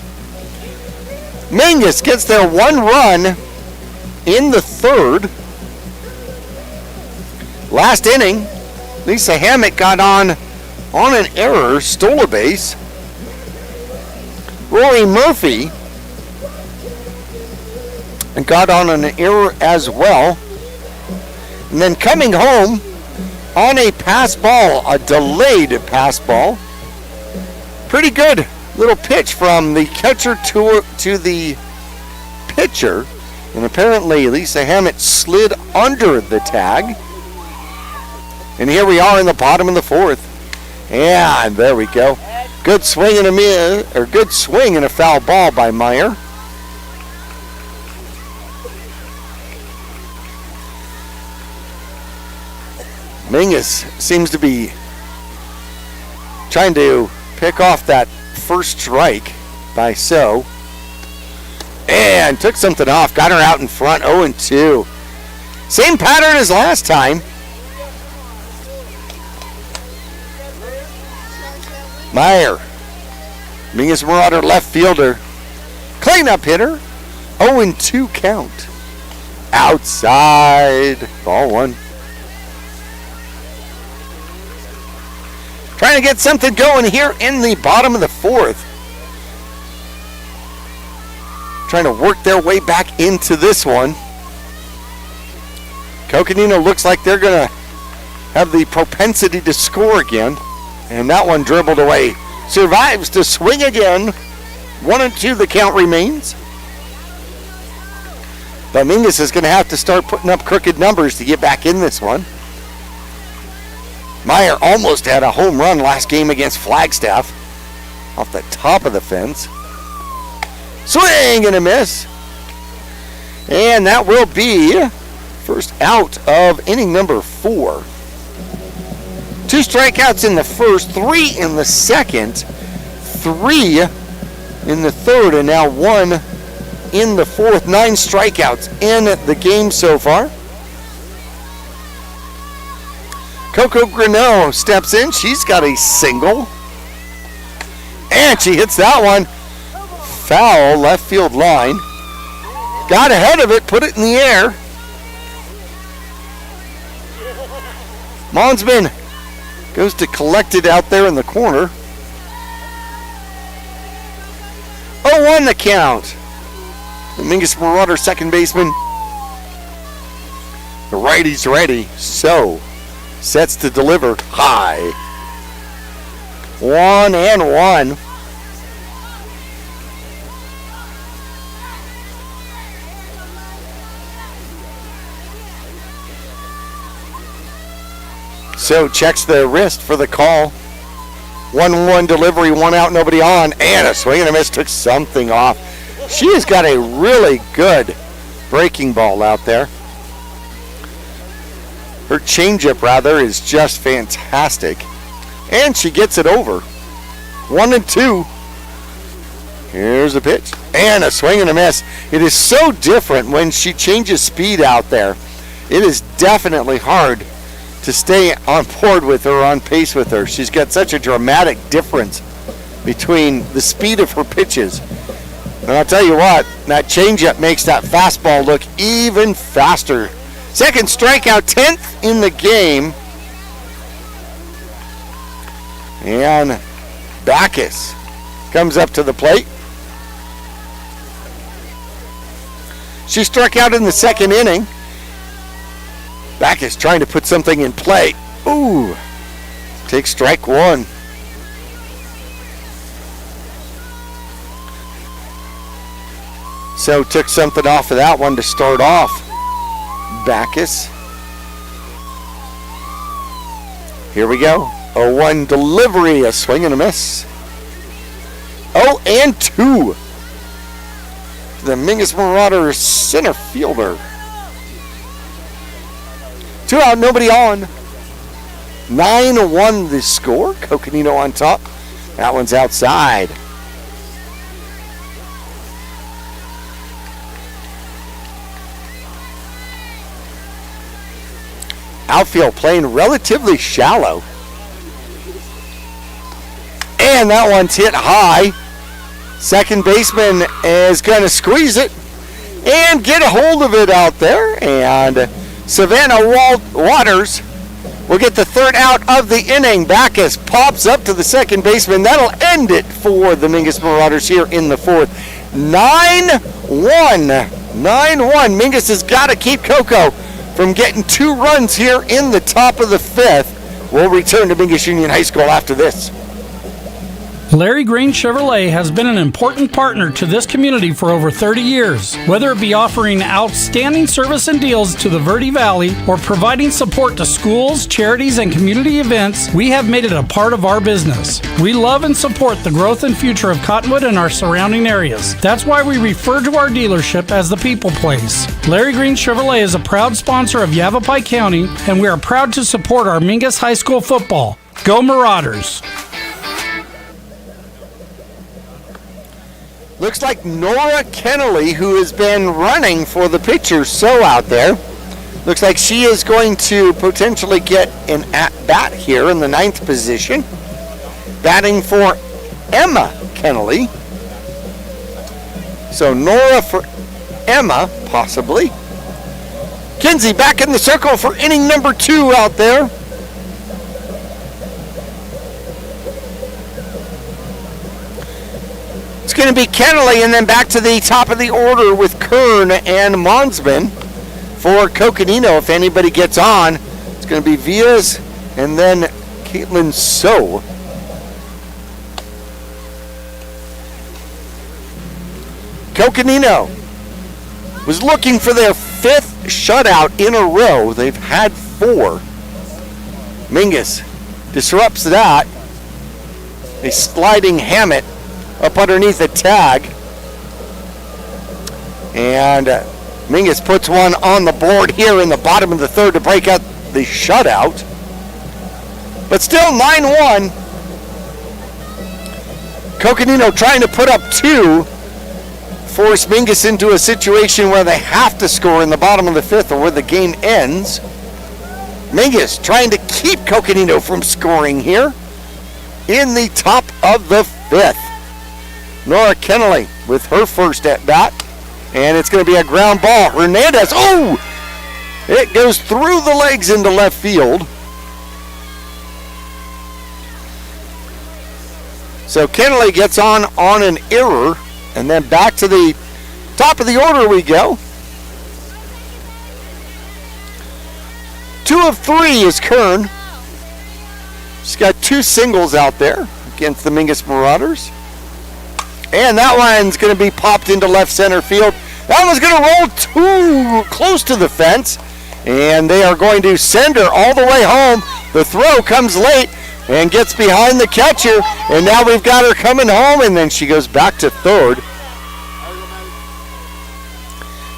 Mingus gets their 1 run in the third. Last inning, Lisa Hammett got on an error, stole a base. Rory Murphy got on an error as well. And then coming home on a pass ball, a delayed pass ball. Pretty good little pitch from the catcher to the pitcher. And apparently Lisa Hammett slid under the tag. And here we are in the bottom of the fourth. And there we go. Good swing and a foul ball by Meyer. Mingus seems to be trying to pick off that first strike by So. And took something off. Got her out in front, 0-2. Same pattern as last time. Meyer, Mingus Marauder left fielder, cleanup hitter, 0-2 count. Outside, ball 1. Trying to get something going here in the bottom of the fourth. Trying to work their way back into this one. Coconino looks like they're going to have the propensity to score again. And that one dribbled away. Survives to swing again. 1-2 the count remains. But Mingus is going to have to start putting up crooked numbers to get back in this one. Meyer almost had a home run last game against Flagstaff. Off the top of the fence. Swing and a miss. And that will be first out of inning number 4. 2 strikeouts in the first, 3 in the second, 3 in the third, and now 1 in the fourth. 9 strikeouts in the game so far. Coconino steps in. She's got a single. And she hits that one. Foul left field line. Got ahead of it, put it in the air. Monsman goes to collect it out there in the corner. 0-1 the count. The Mingus Marauder second baseman. The righty's ready. So sets to deliver high. 1-1. So checks the wrist for the call. 1-1 delivery, 1 out, nobody on, and a swing and a miss, took something off. She has got a really good breaking ball out there. Her changeup, rather, is just fantastic. And she gets it over. 1-2. Here's the pitch. And a swing and a miss. It is so different when she changes speed out there. It is definitely hard to stay on board with her, on pace with her. She's got such a dramatic difference between the speed of her pitches. And I'll tell you what, that changeup makes that fastball look even faster. Second strikeout, 10th in the game. And Backus comes up to the plate. She struck out in the second inning. Backus trying to put something in play. Ooh. Takes strike 1. So took something off of that one to start off. Backus. Here we go. 0-1 delivery, a swing and a miss. 0-2. The Mingus Marauders center fielder. 2 out, nobody on. 9-1 the score. Coconino on top. That one's outside. Outfield playing relatively shallow. And that one's hit high. Second baseman is going to squeeze it and get a hold of it out there. And Savannah Waters will get the third out of the inning. Backus pops up to the second baseman. That'll end it for the Mingus Marauders here in the fourth. 9-1. 9-1. Mingus has got to keep Coco from getting 2 runs here in the top of the fifth. We'll return to Mingus Union High School after this. Larry Green Chevrolet has been an important partner to this community for over 30 years. Whether it be offering outstanding service and deals to the Verde Valley or providing support to schools, charities, and community events, we have made it a part of our business. We love and support the growth and future of Cottonwood and our surrounding areas. That's why we refer to our dealership as the People Place. Larry Green Chevrolet is a proud sponsor of Yavapai County, and we are proud to support our Mingus High School football. Go Marauders! Looks like Nora Kennelly, who has been running for the pitcher out there, looks like she is going to potentially get an at-bat here in the 9th position. Batting for Emma Kennelly. So Nora for Emma, possibly. Kinsey back in the circle for inning number 2 out there. It's going to be Kennelly, and then back to the top of the order with Kern and Monsman for Coconino. If anybody gets on, it's going to be Vias and then Caitlin So. Coconino was looking for their 5th shutout in a row. They've had 4. Mingus disrupts that. A sliding Hammett up underneath the tag. And Mingus puts one on the board here in the bottom of the 3rd to break up the shutout. But still 9-1. Coconino trying to put up 2. Force Mingus into a situation where they have to score in the bottom of the 5th or where the game ends. Mingus trying to keep Coconino from scoring here in the top of the 5th. Nora Kennelly with her first at bat, and it's going to be a ground ball. Hernandez, it goes through the legs into left field. So Kennelly gets on an error, and then back to the top of the order we go. 2 of 3 is Kern. She's got 2 singles out there against the Mingus Marauders. And that one's going to be popped into left center field. That one's going to roll too close to the fence. And they are going to send her all the way home. The throw comes late and gets behind the catcher. And now we've got her coming home, and then she goes back to 3rd.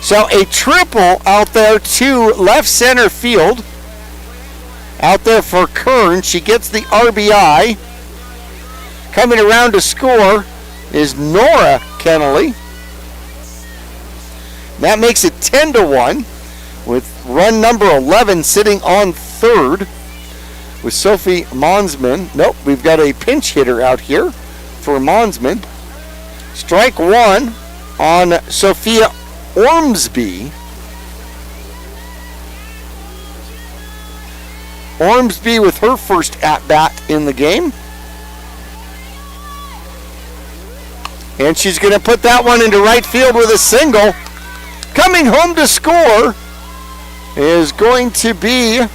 So a triple out there to left center field. Out there for Kern. She gets the RBI. Coming around to score is Nora Kennelly. That makes it 10-1 with run number 11 sitting on 3rd with Sophie Monsman. Nope, we've got a pinch hitter out here for Monsman. Strike 1 on Sophia Ormsby. Ormsby with her first at-bat in the game. And she's going to put that one into right field with a single. Coming home to score is going to be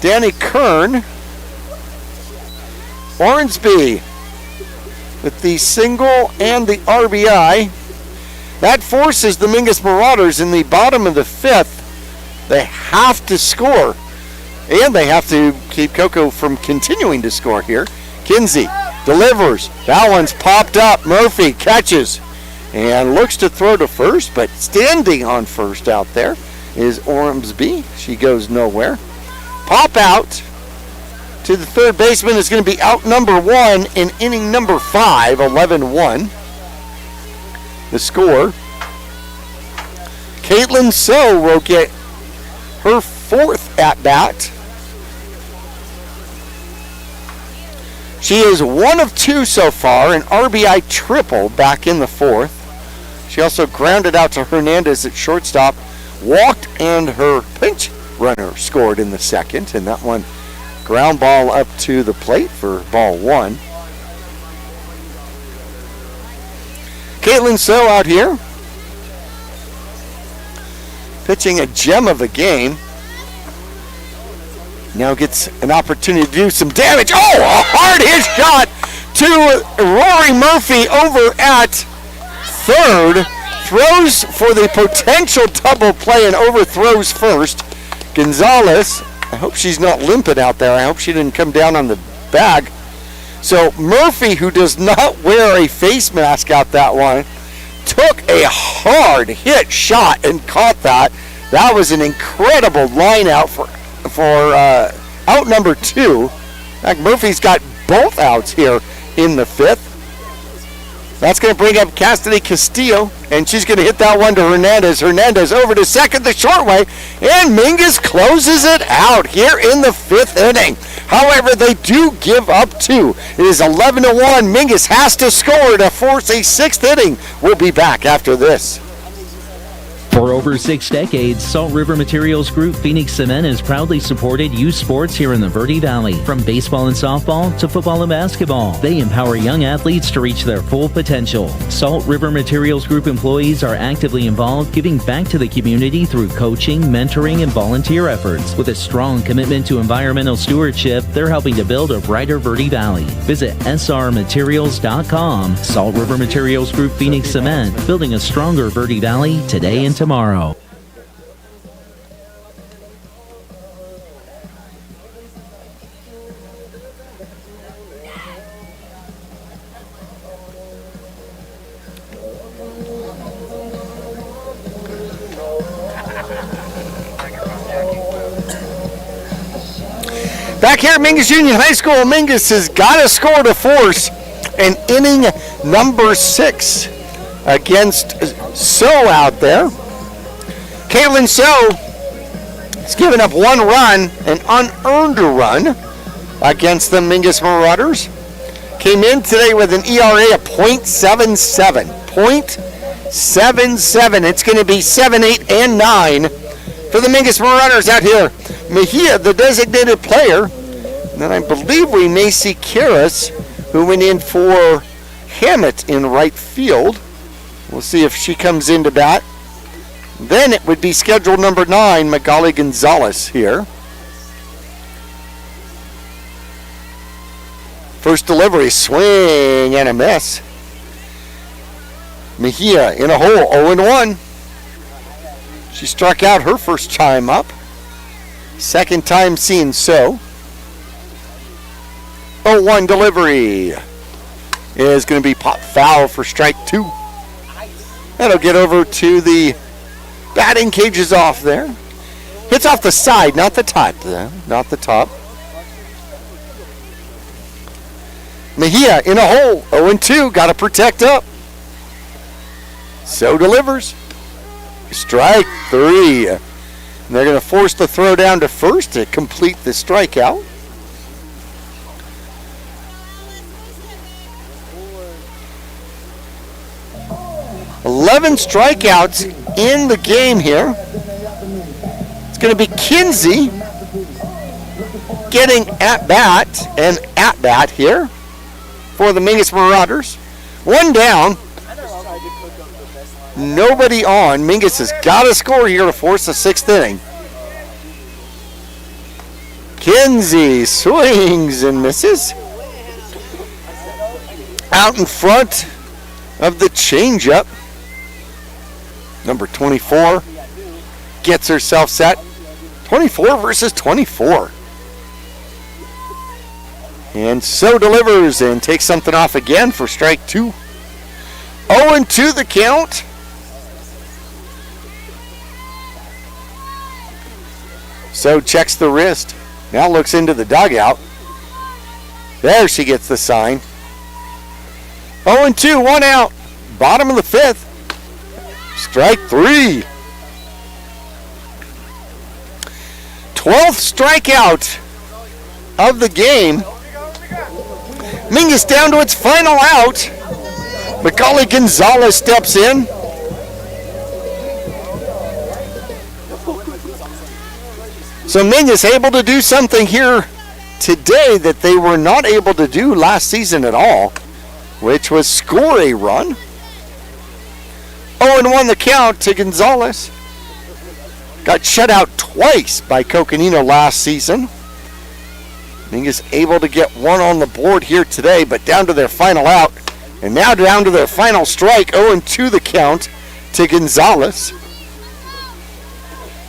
Danny Kern. Ormsby with the single and the RBI. That forces the Mingus Marauders in the bottom of the 5th. They have to score. And they have to keep Coco from continuing to score here. Kinsey delivers. That one's popped up. Murphy catches and looks to throw to first, but standing on first out there is Ormsby. She goes nowhere. Pop out to the third baseman is going to be out number 1 in inning number 5, 11-1. The score. Caitlin So will get her 4th at-bat. She is 1 of 2 so far, an RBI triple back in the 4th. She also grounded out to Hernandez at shortstop, walked, and her pinch runner scored in the 2nd, and that one ground ball up to the plate for ball 1. Caitlin So out here, pitching a gem of a game. Now gets an opportunity to do some damage. Oh, a hard hit shot to Rory Murphy over at third. Throws for the potential double play and overthrows first. Gonzalez, I hope she's not limping out there. I hope she didn't come down on the bag. So Murphy, who does not wear a face mask out that one, took a hard hit shot and caught that. That was an incredible line out for out number 2. In fact, Murphy's got both outs here in the 5th. That's going to bring up Cassidy Castillo, and she's going to hit that one to Hernandez. Hernandez over to second the short way, and Mingus closes it out here in the 5th inning. However, they do give up 2. It is 11-1. Mingus has to score to force a 6th inning. We'll be back after this. For over 6 decades, Salt River Materials Group Phoenix Cement has proudly supported youth sports here in the Verde Valley. From baseball and softball to football and basketball, they empower young athletes to reach their full potential. Salt River Materials Group employees are actively involved, giving back to the community through coaching, mentoring, and volunteer efforts. With a strong commitment to environmental stewardship, they're helping to build a brighter Verde Valley. Visit srmaterials.com. Salt River Materials Group Phoenix Cement, building a stronger Verde Valley today and tomorrow. Back here at Mingus Union High School, Mingus has got to score to force an inning number 6 against So out there. Caitlin So has given up 1 run, an unearned run against the Mingus Marauders. Came in today with an ERA of .77. .77. It's going to be 7, 8, and 9 for the Mingus Marauders out here. Mejia, the designated player. And then I believe we may see Karras, who went in for Hammett in right field. We'll see if she comes into bat. Then it would be scheduled number 9, Magali Gonzalez here. First delivery, swing and a miss. Mejia in a hole, 0-1. She struck out her first time up. Second time seeing So. 0-1 delivery is going to be pop foul for strike 2. That'll get over to the batting cages off there. Hits off the side, not the top though. Not the top. Mejia in a hole, 0-2. Got to protect up. So delivers. Strike 3. And they're going to force the throw down to first to complete the strikeout. Eleven strikeouts in the game here. It's going to be Kinsey getting at-bat here for the Mingus Marauders. 1 down. Nobody on. Mingus has got to score here to force the 6th inning. Kinsey swings and misses. Out in front of the changeup. Number 24 gets herself set. 24 versus 24. And so delivers and takes something off again for strike 2. 0-2 the count. So checks the wrist. Now looks into the dugout. There she gets the sign. 0-2, 1 out. Bottom of the 5th. Strike 3. 12th strikeout of the game. Mingus down to its final out. Macaulay Gonzalez steps in. So Mingus able to do something here today that they were not able to do last season at all, which was score a run. 0-1 the count to Gonzalez. Got shut out twice by Coconino last season. Mingus able to get one on the board here today, but down to their final out. And now down to their final strike. 0-2 the count to Gonzalez.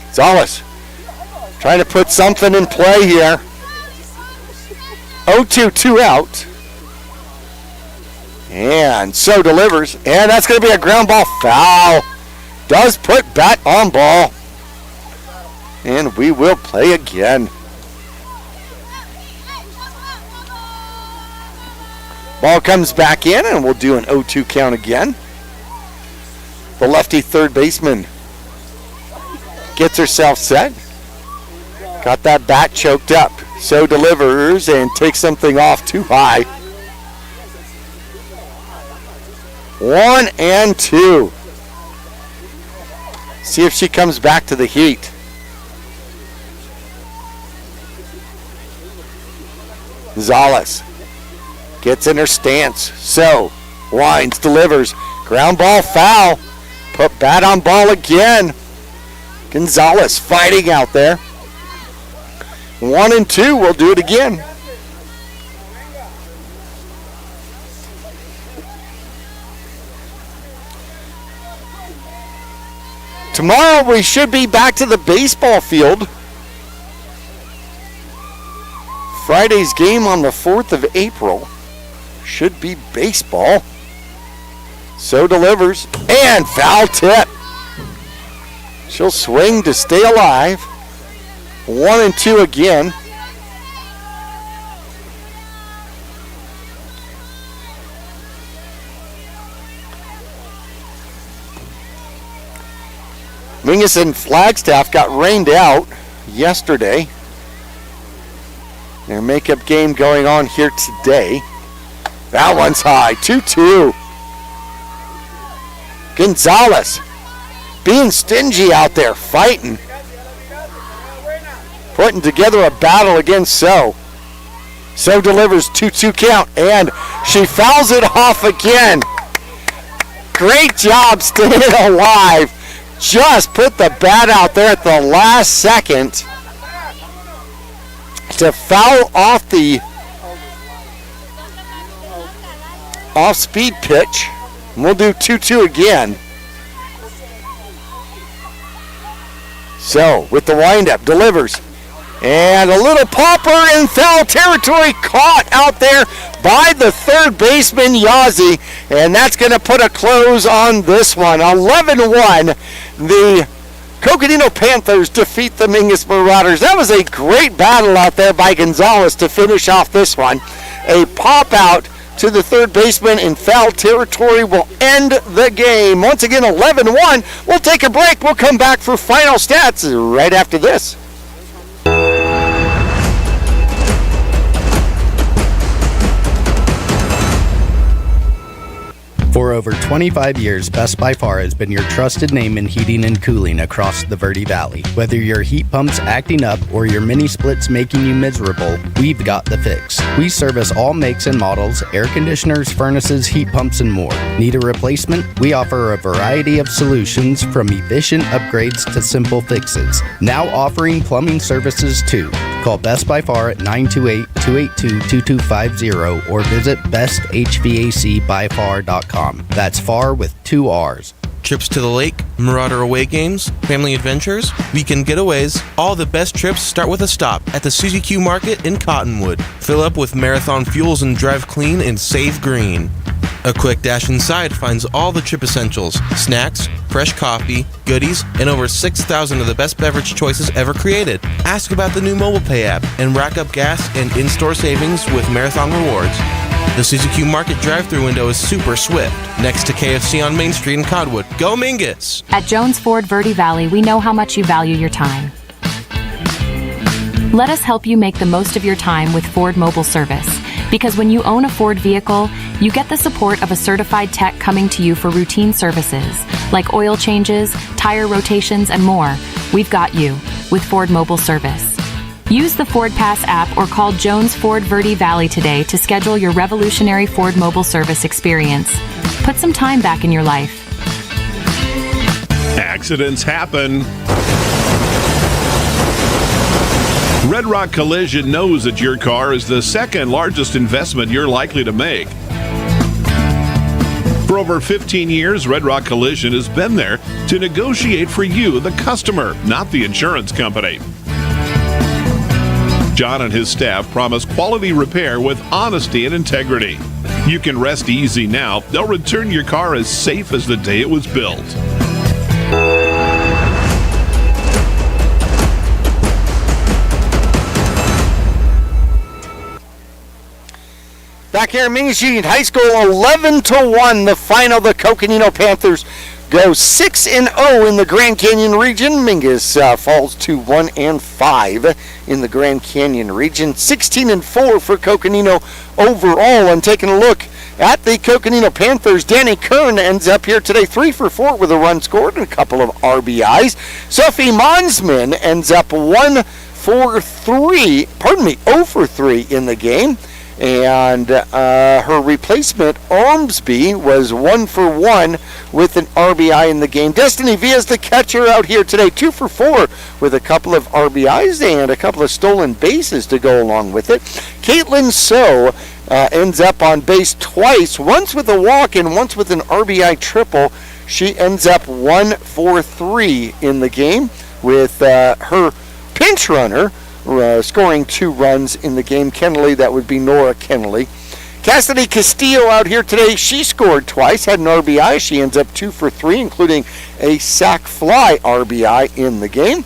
Gonzalez trying to put something in play here. 0-2, 2 out. And so delivers. And that's going to be a ground ball foul. Does put bat on ball. And we will play again. Ball comes back in, and we'll do an 0-2 count again. The lefty third baseman gets herself set. Got that bat choked up. So delivers and takes something off too high. 1-2. See if she comes back to the heat. Gonzalez gets in her stance. So winds, delivers. Ground ball foul. Put bat on ball again. Gonzalez fighting out there. 1-2. We'll do it again. Tomorrow we should be back to the baseball field. Friday's game on the 4th of April should be baseball. So delivers and foul tip. She'll swing to stay alive. 1-2 again. Mingus and Flagstaff got rained out yesterday. Their makeup game going on here today. That one's high. 2-2. Gonzalez being stingy out there, fighting. Putting together a battle against So. So delivers 2-2 count, and she fouls it off again. Great job staying alive. Just put the bat out there at the last second to foul off the off-speed pitch. And we'll do 2-2 again. So, with the windup, delivers. And a little popper in foul territory, caught out there by the third baseman, Yazzie. And that's going to put a close on this one. 11-1, the Coconino Panthers defeat the Mingus Marauders. That was a great battle out there by Gonzalez to finish off this one. A pop out to the third baseman in foul territory will end the game. Once again, 11-1. We'll take a break. We'll come back for final stats right after this. For over 25 years, Best by Far has been your trusted name in heating and cooling across the Verde Valley. Whether your heat pump's acting up or your mini splits making you miserable, we've got the fix. We service all makes and models, air conditioners, furnaces, heat pumps, and more. Need a replacement? We offer a variety of solutions from efficient upgrades to simple fixes. Now offering plumbing services too. Call Best by Far at 928-282-2250 or visit besthvacbyfar.com. That's far with 2 R's. Trips to the lake, Marauder away games, family adventures, weekend getaways, all the best trips start with a stop at the Suzy Q Market in Cottonwood. Fill up with Marathon fuels and drive clean and save green. A quick dash inside finds all the trip essentials, snacks, fresh coffee, goodies, and over 6,000 of the best beverage choices ever created. Ask about the new mobile pay app and rack up gas and in-store savings with Marathon Rewards. The Suzy Q Market drive-thru window is super swift, next to KFC on Main Street in Cottonwood. Go Mingus! At Jones Ford Verde Valley, we know how much you value your time. Let us help you make the most of your time with Ford Mobile Service. Because when you own a Ford vehicle, you get the support of a certified tech coming to you for routine services, like oil changes, tire rotations, and more. We've got you with Ford Mobile Service. Use the Ford Pass app or call Jones Ford Verde Valley today to schedule your revolutionary Ford Mobile Service experience. Put some time back in your life. Accidents happen. Red Rock Collision knows that your car is the second largest investment you're likely to make. For over 15 years, Red Rock Collision has been there to negotiate for you, the customer, not the insurance company. John and his staff promise quality repair with honesty and integrity. You can rest easy now. They'll return your car as safe as the day it was built. Back here at Mingus Union High School, 11-1, the final. The Coconino Panthers go 6-0 in the Grand Canyon region. Mingus falls to 1-5 in the Grand Canyon region. 16-4 for Coconino overall. And taking a look at the Coconino Panthers, Danny Kern ends up here today 3 for 4 with a run scored and a couple of RBIs. Sophie Monsman ends up 0 for 3 in the game. And her replacement, Ormsby, was 1 for 1 with an RBI in the game. Destiny Villa's the catcher out here today, 2 for 4 with a couple of RBIs and a couple of stolen bases to go along with it. Caitlin So ends up on base twice, once with a walk and once with an RBI triple. She ends up 1 for 3 in the game with her pinch runner scoring 2 runs in the game. Kennelly, that would be Nora Kennelly. Cassidy Castillo out here today. She scored twice, had an RBI. She ends up 2 for 3, including a sac fly RBI in the game.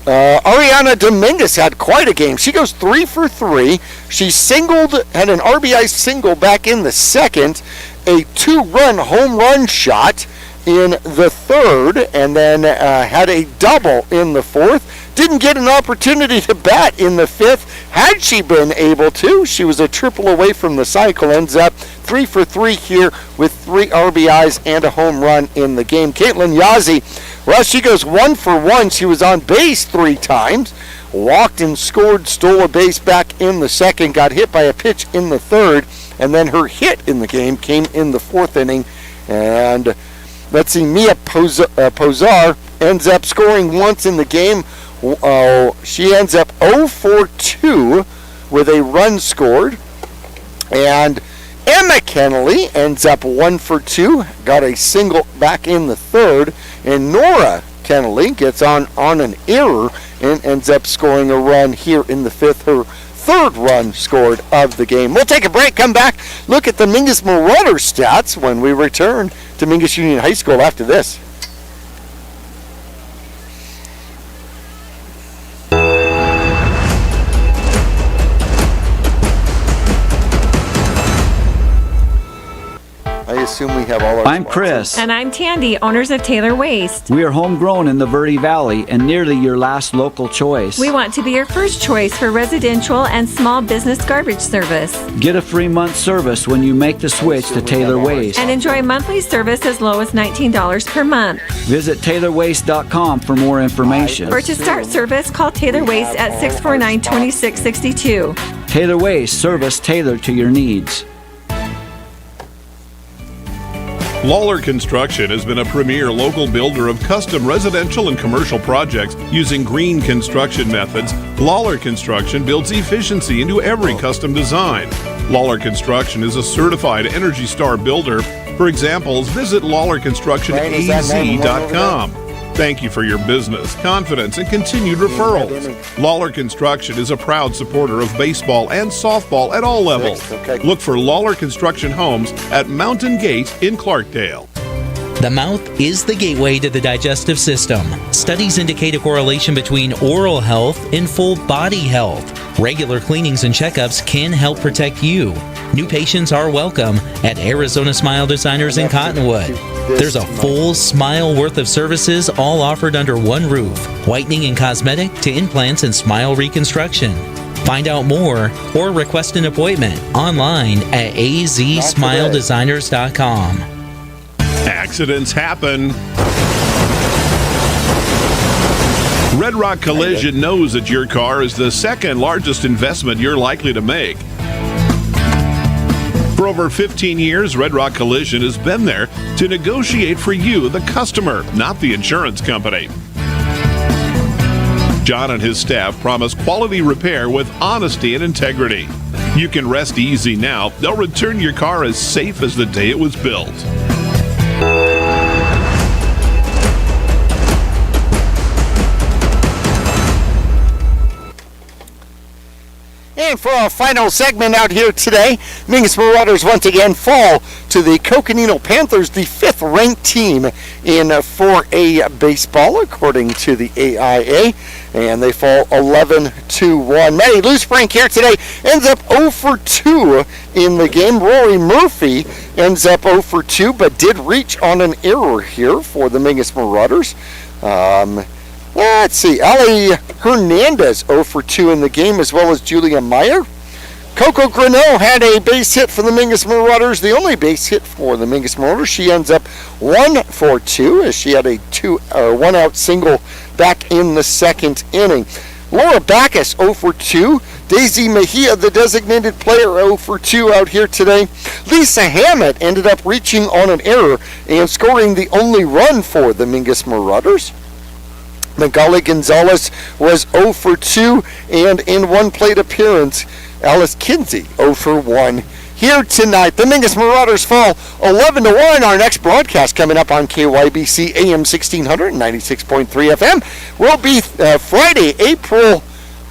Ariana Dominguez had quite a game. She goes 3 for 3. She had an RBI single back in the second, a 2-run home run shot in the third, and then had a double in the fourth. Didn't get an opportunity to bat in the fifth. Had she been able to, she was a triple away from the cycle. Ends up 3 for 3 here with 3 RBIs and a home run in the game. Caitlin Yazzie, well, she goes 1 for 1. She was on base 3 times. Walked and scored, stole a base back in the second, got hit by a pitch in the third, and then her hit in the game came in the fourth inning. And let's see, Mia Pozar ends up scoring once in the game. She ends up 0 for 2 with a run scored. And Emma Kennelly ends up 1 for 2, got a single back in the third. And Nora Kennelly gets on an error and ends up scoring a run here in the fifth, her third run scored of the game. We'll take a break, come back, look at the Mingus Marauder stats when we return to Mingus Union High School after this. I assume we have all our I'm sponsors. Chris. And I'm Tandy, owners of Taylor Waste. We are homegrown in the Verde Valley and nearly your last local choice. We want to be your first choice for residential and small business garbage service. Get a free month service when you make the switch to Taylor Waste. And enjoy monthly service as low as $19 per month. Visit TaylorWaste.com for more information. Or to start service, call Taylor Waste at 649-2662. Taylor Waste, service tailored to your needs. Lawler Construction has been a premier local builder of custom residential and commercial projects using green construction methods. Lawler Construction builds efficiency into every custom design. Lawler Construction is a certified Energy Star builder For examples, visit LawlerConstructionAZ.com. Thank you for your business, confidence, and continued referrals. Lawler Construction is a proud supporter of baseball and softball at all levels. Look for Lawler Construction Homes at Mountain Gate in Clarkdale. The mouth is the gateway to the digestive system. Studies indicate a correlation between oral health and full body health. Regular cleanings and checkups can help protect you. New patients are welcome at Arizona Smile Designers in Cottonwood. There's a full smile worth of services all offered under one roof. Whitening and cosmetic to implants and smile reconstruction. Find out more or request an appointment online at azsmiledesigners.com. Accidents happen. Red Rock Collision knows that your car is the second largest investment you're likely to make. For over 15 years, Red Rock Collision has been there to negotiate for you, the customer, not the insurance company. John and his staff promise quality repair with honesty and integrity. You can rest easy now. They'll return your car as safe as the day it was built. And for our final segment out here today, Mingus Marauders once again fall to the Coconino Panthers, the 5th-ranked team in 4A baseball, according to the AIA. And they fall 11-1. Matty Loosbrink here today ends up 0 for 2 in the game. Rory Murphy ends up 0 for 2, but did reach on an error here for the Mingus Marauders. Let's see, Ali Hernandez 0 for 2 in the game, as well as Julia Meyer. Coco Greneau had a base hit for the Mingus Marauders, the only base hit for the Mingus Marauders. She ends up 1 for 2, as she had a 1-out single back in the second inning. Laura Backus 0 for 2. Daisy Mejia, the designated player, 0 for 2 out here today. Lisa Hammett ended up reaching on an error and scoring the only run for the Mingus Marauders. Magali Gonzalez was 0 for 2, and in one plate appearance, Alice Kinsey 0 for 1 here tonight. The Mingus Marauders fall 11-1. Our next broadcast coming up on KYBC AM 1600 and 96.3 FM will be Friday, April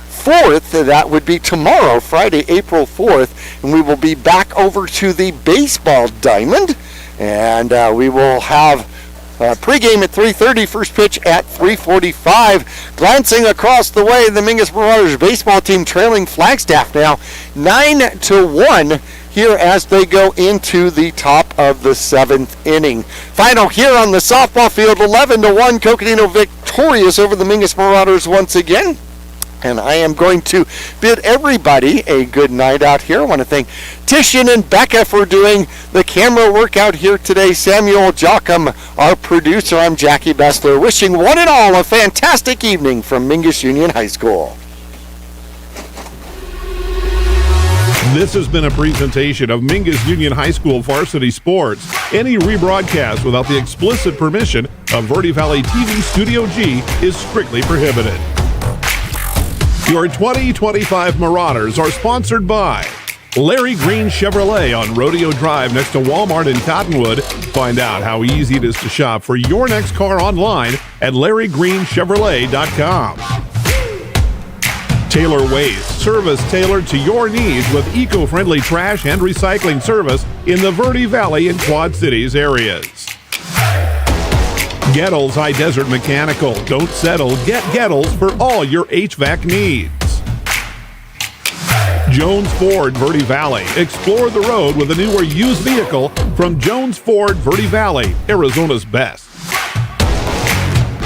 4th. That would be tomorrow, Friday, April 4th, and we will be back over to the baseball diamond, and we will have pregame at 3:30, first pitch at 3:45. Glancing across the way, the Mingus Marauders baseball team trailing Flagstaff now 9-1 here as they go into the top of the 7th inning. Final here on the softball field, 11-1, Coconino victorious over the Mingus Marauders once again. And I am going to bid everybody a good night out here. I want to thank Titian and Becca for doing the camera work out here today. Samuel Jocham, our producer. I'm Jackie Bessler, wishing one and all a fantastic evening from Mingus Union High School. This has been a presentation of Mingus Union High School Varsity Sports. Any rebroadcast without the explicit permission of Verde Valley TV Studio G is strictly prohibited. Your 2025 Marauders are sponsored by Larry Green Chevrolet on Rodeo Drive next to Walmart in Cottonwood. Find out how easy it is to shop for your next car online at LarryGreenChevrolet.com. Taylor Waste, service tailored to your needs with eco-friendly trash and recycling service in the Verde Valley and Quad Cities areas. Gettles High Desert Mechanical. Don't settle. Get Gettles for all your HVAC needs. Jones Ford Verde Valley. Explore the road with a new or used vehicle from Jones Ford Verde Valley, Arizona's best.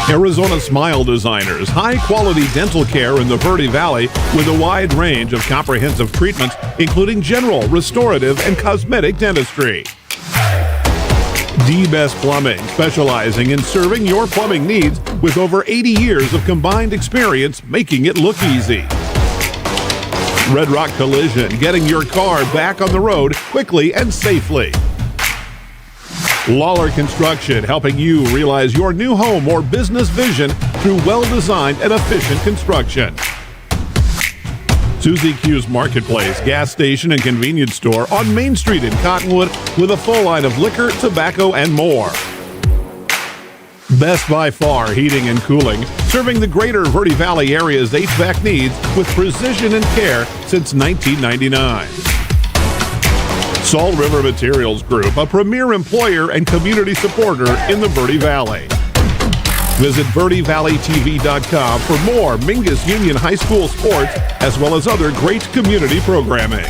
Arizona Smile Designers. High-quality dental care in the Verde Valley with a wide range of comprehensive treatments, including general, restorative, and cosmetic dentistry. D-Best Plumbing, specializing in serving your plumbing needs with over 80 years of combined experience, making it look easy. Red Rock Collision, getting your car back on the road quickly and safely. Lawler Construction, helping you realize your new home or business vision through well-designed and efficient construction. Susie Q's Marketplace, gas station and convenience store on Main Street in Cottonwood with a full line of liquor, tobacco, and more. Best by Far Heating and Cooling, serving the greater Verde Valley area's HVAC needs with precision and care since 1999. Salt River Materials Group, a premier employer and community supporter in the Verde Valley. Visit VerdeValleyTV.com for more Mingus Union High School sports as well as other great community programming.